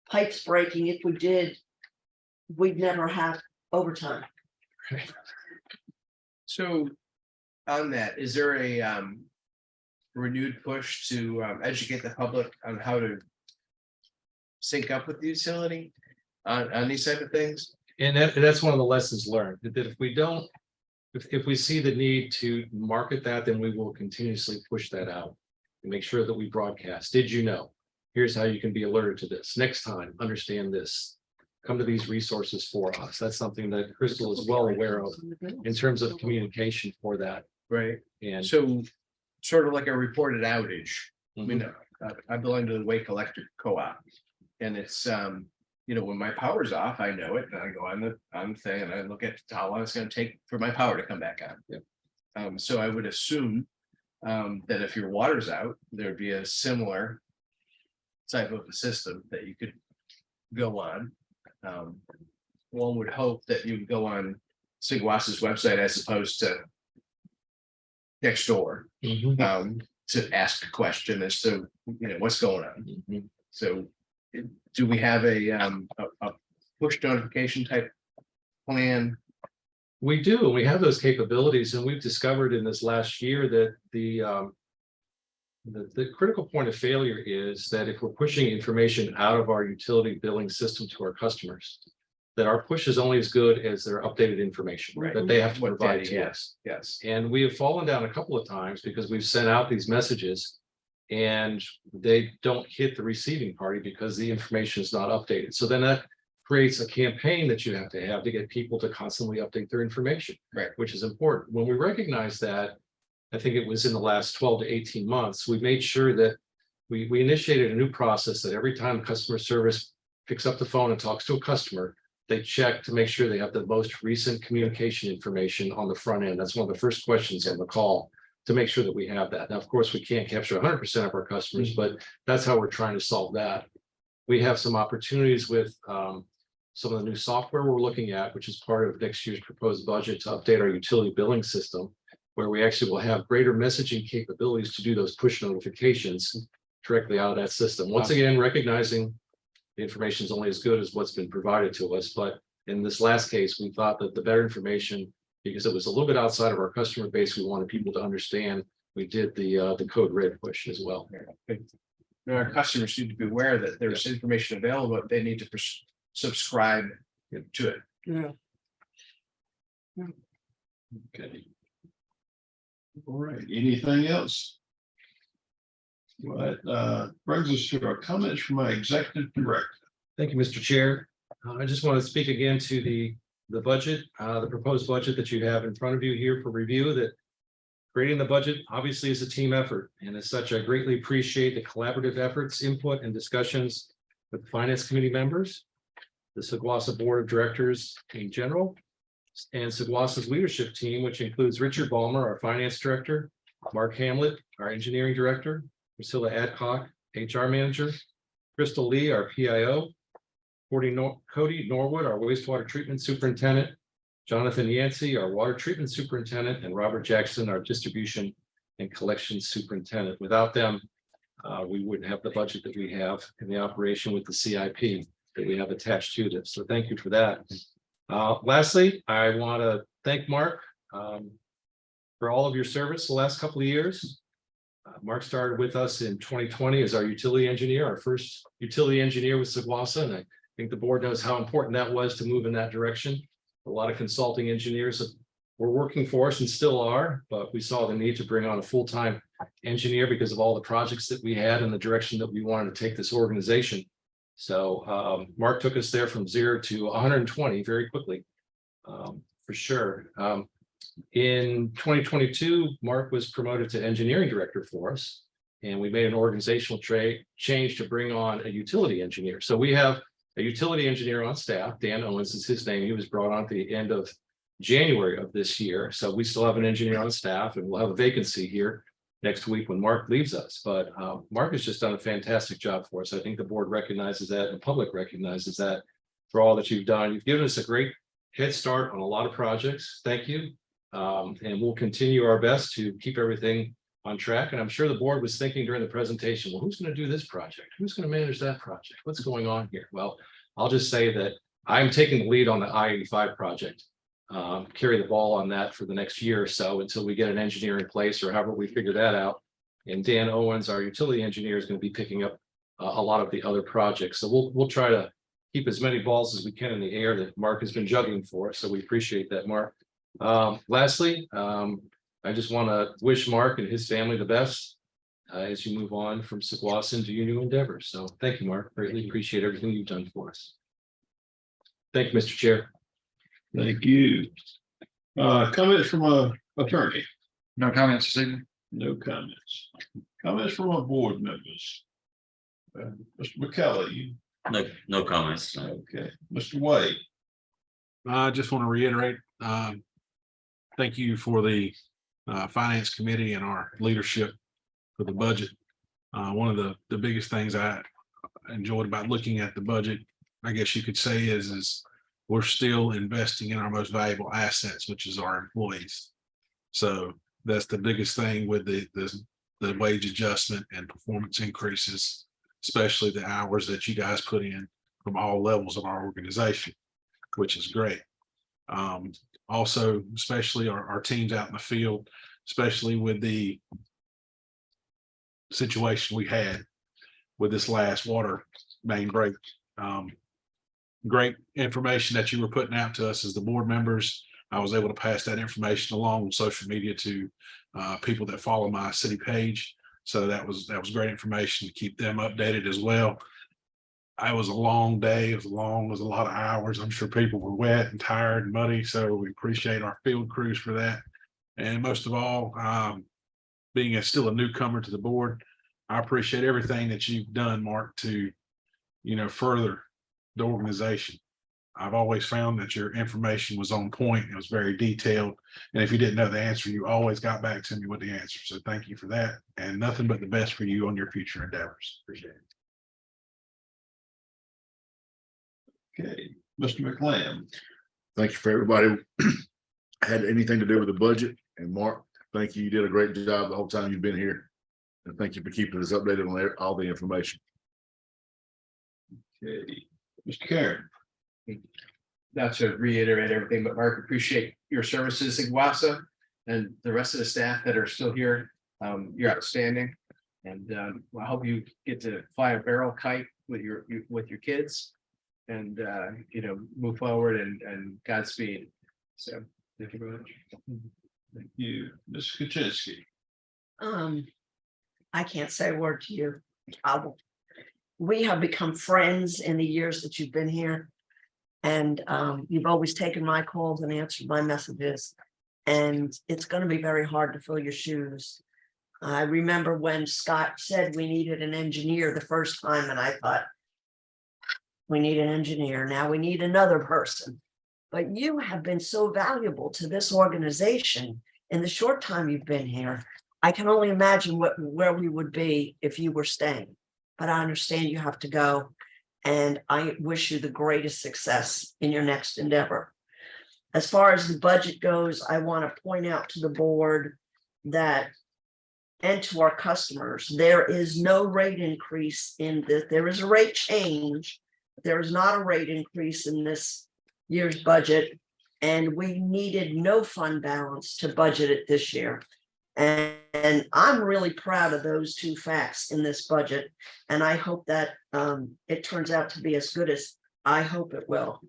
pipes breaking. If we did, we'd never have overtime. So on that, is there a renewed push to educate the public on how to sync up with the utility on these type of things? And that's one of the lessons learned, that if we don't, if we see the need to market that, then we will continuously push that out and make sure that we broadcast. Did you know? Here's how you can be alerted to this. Next time, understand this. Come to these resources for us. That's something that Crystal is well aware of in terms of communication for that. Right. And So sort of like a reported outage. I mean, I belong to the Wake Electric Co-op. And it's you know, when my power's off, I know it, and I go on the thing and I look at how long it's going to take for my power to come back on. Yep. So I would assume that if your water's out, there'd be a similar type of a system that you could go on. One would hope that you would go on Seguasa's website as opposed to next door to ask a question as to, you know, what's going on. So do we have a push notification type plan? we do, we have those capabilities, and we've discovered in this last year that the critical point of failure is that if we're pushing information out of our utility billing system to our customers, that our push is only as good as their updated information Right. that they have to What provide data, to yes, us. yes. And we have fallen down a couple of times because we've sent out these messages and they don't hit the receiving party because the information is not updated. So then that creates a campaign that you have to get people to constantly update their information. Right. Which is important. When we recognize that, I think it was in the last 12 to 18 months, we made sure that we initiated a new process that every time customer service picks up the phone and talks to a customer, they check to make sure they have the most recent communication information on the front end. That's one of the first questions on the call, to make sure that we have that. Now, of course, we can't capture 100% of our customers, but that's how we're trying to solve that. We have some opportunities with some of the new software we're looking at, which is part of next year's proposed budget, to update our utility billing system, where we actually will have greater messaging capabilities to do those push notifications directly out of that system. Once again, recognizing the information is only as good as what's been provided to us, but in this last case, we thought that the better information, because it was a little bit outside of our customer base, we wanted people to understand, we did the code red push as well. Our customers need to be aware that there's information available, but they need to subscribe to it. Yeah. Okay. All right, anything else? Well, that brings us to our comments from my executive director. Thank you, Mr. Chair. I just want to speak again to the budget, the proposed budget that you have in front of you here for review. That creating the budget obviously is a team effort, and as such, I greatly appreciate the collaborative efforts, input, and discussions with the Finance Committee members, the Saguasa Board of Directors in general, and Saguasa's leadership team, which includes Richard Ballmer, our Finance Director, Mark Hamlet, our Engineering Director, Priscilla Adcock, HR Manager, Crystal Lee, our PIO, Cody Norwood, our Wastewater Treatment Superintendent, Jonathan Yancey, our Water Treatment Superintendent, and Robert Jackson, our Distribution and Collection Superintendent. Without them, we wouldn't have the budget that we have in the operation with the CIP that we have attached to this. So thank you for that. Lastly, I want to thank Mark for all of your service the last couple of years. Mark started with us in 2020 as our utility engineer, our first utility engineer with Saguasa, and I think the board knows how important that was to move in that direction. A lot of consulting engineers that were working for us and still are, but we saw the need to bring on a full-time engineer because of all the projects that we had and the direction that we wanted to take this organization. So Mark took us there from 0 to 120 very quickly, for sure. In 2022, Mark was promoted to engineering director for us, and we made an organizational change to bring on a utility engineer. So we have a utility engineer on staff. Dan Owens is his name. He was brought on at the end of January of this year. So we still have an engineer on staff, and we'll have a vacancy here next week when Mark leaves us. But Mark has just done a fantastic job for us. I think the board recognizes that, and the public recognizes that for all that you've done. You've given us a great head start on a lot of projects. Thank you. And we'll continue our best to keep everything on track. And I'm sure the board was thinking during the presentation, well, who's going to do this project? Who's going to manage that project? What's going on here? Well, I'll just say that I'm taking the lead on the I-85 project. Carry the ball on that for the next year or so until we get an engineer in place, or however we figure that out. And Dan Owens, our utility engineer, is going to be picking up a lot of the other projects. So we'll try to keep as many balls as we can in the air that Mark has been juggling for us. So we appreciate that, Mark. Lastly, I just want to wish Mark and his family the best as you move on from Saguasa into your new endeavors. So thank you, Mark. Greatly appreciate everything you've done for us. Thank you, Mr. Chair. Thank you. Comments from a attorney? No comments this evening. No comments. Comments from our board members? Mr. McKellar, No comments. okay. Mr. Wade? I just want to reiterate, thank you for the Finance Committee and our leadership for the budget. One of the biggest things I enjoyed about looking at the budget, I guess you could say, is we're still investing in our most valuable assets, which is our employees. So that's the biggest thing with the wage adjustment and performance increases, especially the hours that you guys put in from all levels of our organization, which is great. Also, especially our teams out in the field, especially with the situation we had with this last water main break. Great information that you were putting out to us as the board members. I was able to pass that information along on social media to people that follow my city page. So that was great information to keep them updated as well. It was a long day. It was a lot of hours. I'm sure people were wet and tired and muddy. So we appreciate our field crews for that. And most of all, being still a newcomer to the board, I appreciate everything that you've done, Mark, to, further the organization. I've always found that your information was on point. It was very detailed. And if you didn't know the answer, you always got back to me with the answer. So thank you for that, and nothing but the best for you on your future endeavors. Appreciate it. Okay, Mr. McLean. Thank you for everybody had anything to do with the budget. And Mark, thank you. You did a great job the whole time you've been here. And thank you for keeping us updated on all the information. Okay, Mr. Karen. Not to reiterate everything, but Mark, appreciate your services in Wassa and the rest of the staff that are still here. You're outstanding. And I hope you get to fly a barrel kite with your kids and move forward and Godspeed. So thank you very much. Thank you, Ms. Kaczynski. I can't say a word to you. We have become friends in the years that you've been here. And you've always taken my calls and answered my messages. And it's going to be very hard to fill your shoes. I remember when Scott said we needed an engineer the first time, and I thought, we need an engineer. Now we need another person. But you have been so valuable to this organization in the short time you've been here. I can only imagine where we would be if you were staying. But I understand you have to go. And I wish you the greatest success in your next endeavor. As far as the budget goes, I want to point out to the board that, and to our customers, there is no rate increase in this. There is a rate change. There is not a rate increase in this year's budget. And we needed no fund balance to budget it this year. And I'm really proud of those two facts in this budget. And I hope that it turns out to be as good as I hope it will.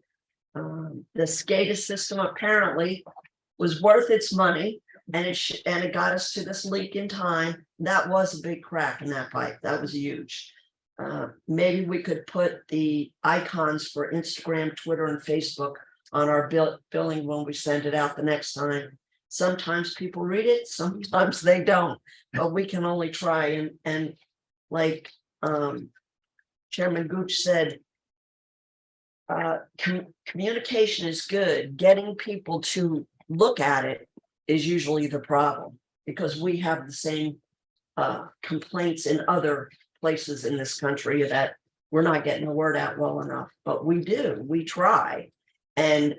The SCADA system apparently was worth its money, and it got us to this leak in time. That was a big crack in that pipe. That was huge. Maybe we could put the icons for Instagram, Twitter, and Facebook on our billing when we send it out the next time. Sometimes people read it, sometimes they don't, but we can only try. And like Chairman Gooch said, communication is good. Getting people to look at it is usually the problem, because we have the same complaints in other places in this country that we're not getting the word out well enough, but we do, we try. And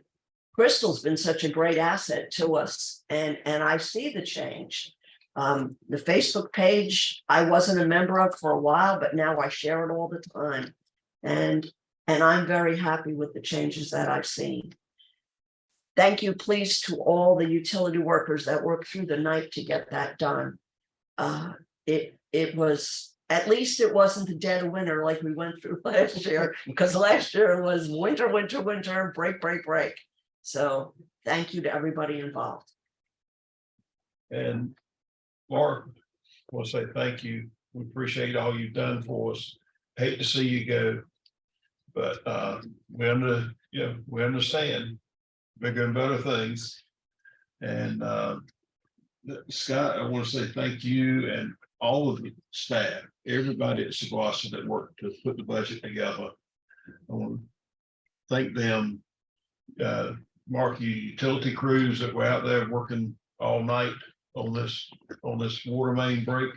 Crystal's been such a great asset to us, and I see the change. The Facebook page, I wasn't a member of for a while, but now I share it all the time. And I'm very happy with the changes that I've seen. Thank you, please, to all the utility workers that worked through the night to get that done. It was, at least it wasn't the dead of winter like we went through last year, because last year it was winter, break. So thank you to everybody involved. And Mark, I want to say thank you. We appreciate all you've done for us. Hate to see you go, but we understand bigger and better things. And Scott, I want to say thank you and all of the staff, everybody at Saguasa that worked to put the budget together. I want to thank them. Mark, you utility crews that were out there working all night on this water main break.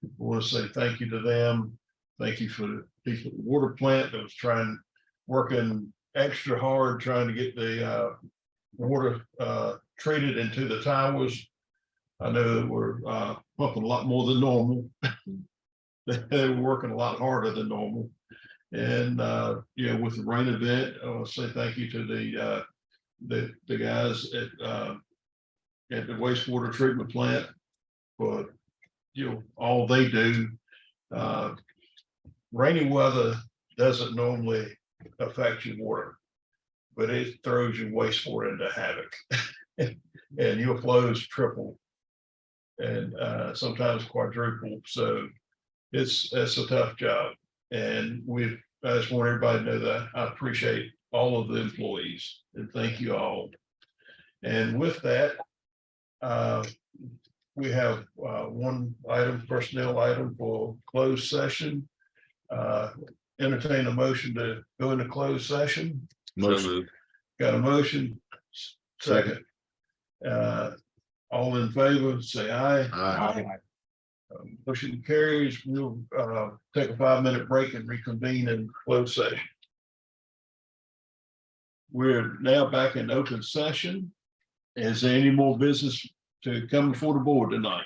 I want to say thank you to them. Thank you for the people at the water plant that was working extra hard, trying to get the water treated into the towers. I know that we're pumping a lot more than normal. They were working a lot harder than normal. And with the rain event, I want to say thank you to the guys at the wastewater treatment plant for all they do. Rainy weather doesn't normally affect your water, but it throws your wastewater into havoc. And your flows triple and sometimes quadruple. So it's a tough job. And I just want everybody to know that I appreciate all of the employees and thank you all. And with that, we have one personnel item for closed session. Entertain a motion to go into closed session. Motion. Got a motion? Second. All in favor, say aye. Aye. Motion carries. We'll take a 5-minute break and reconvene in closed session. We're now back in open session. Is there any more business to come before the board tonight?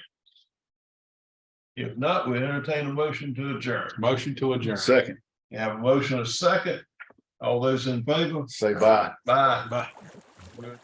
If not, we entertain a motion to adjourn. Motion to adjourn. Second, You have a motion, a second. All those in favor? say bye. Bye. Bye.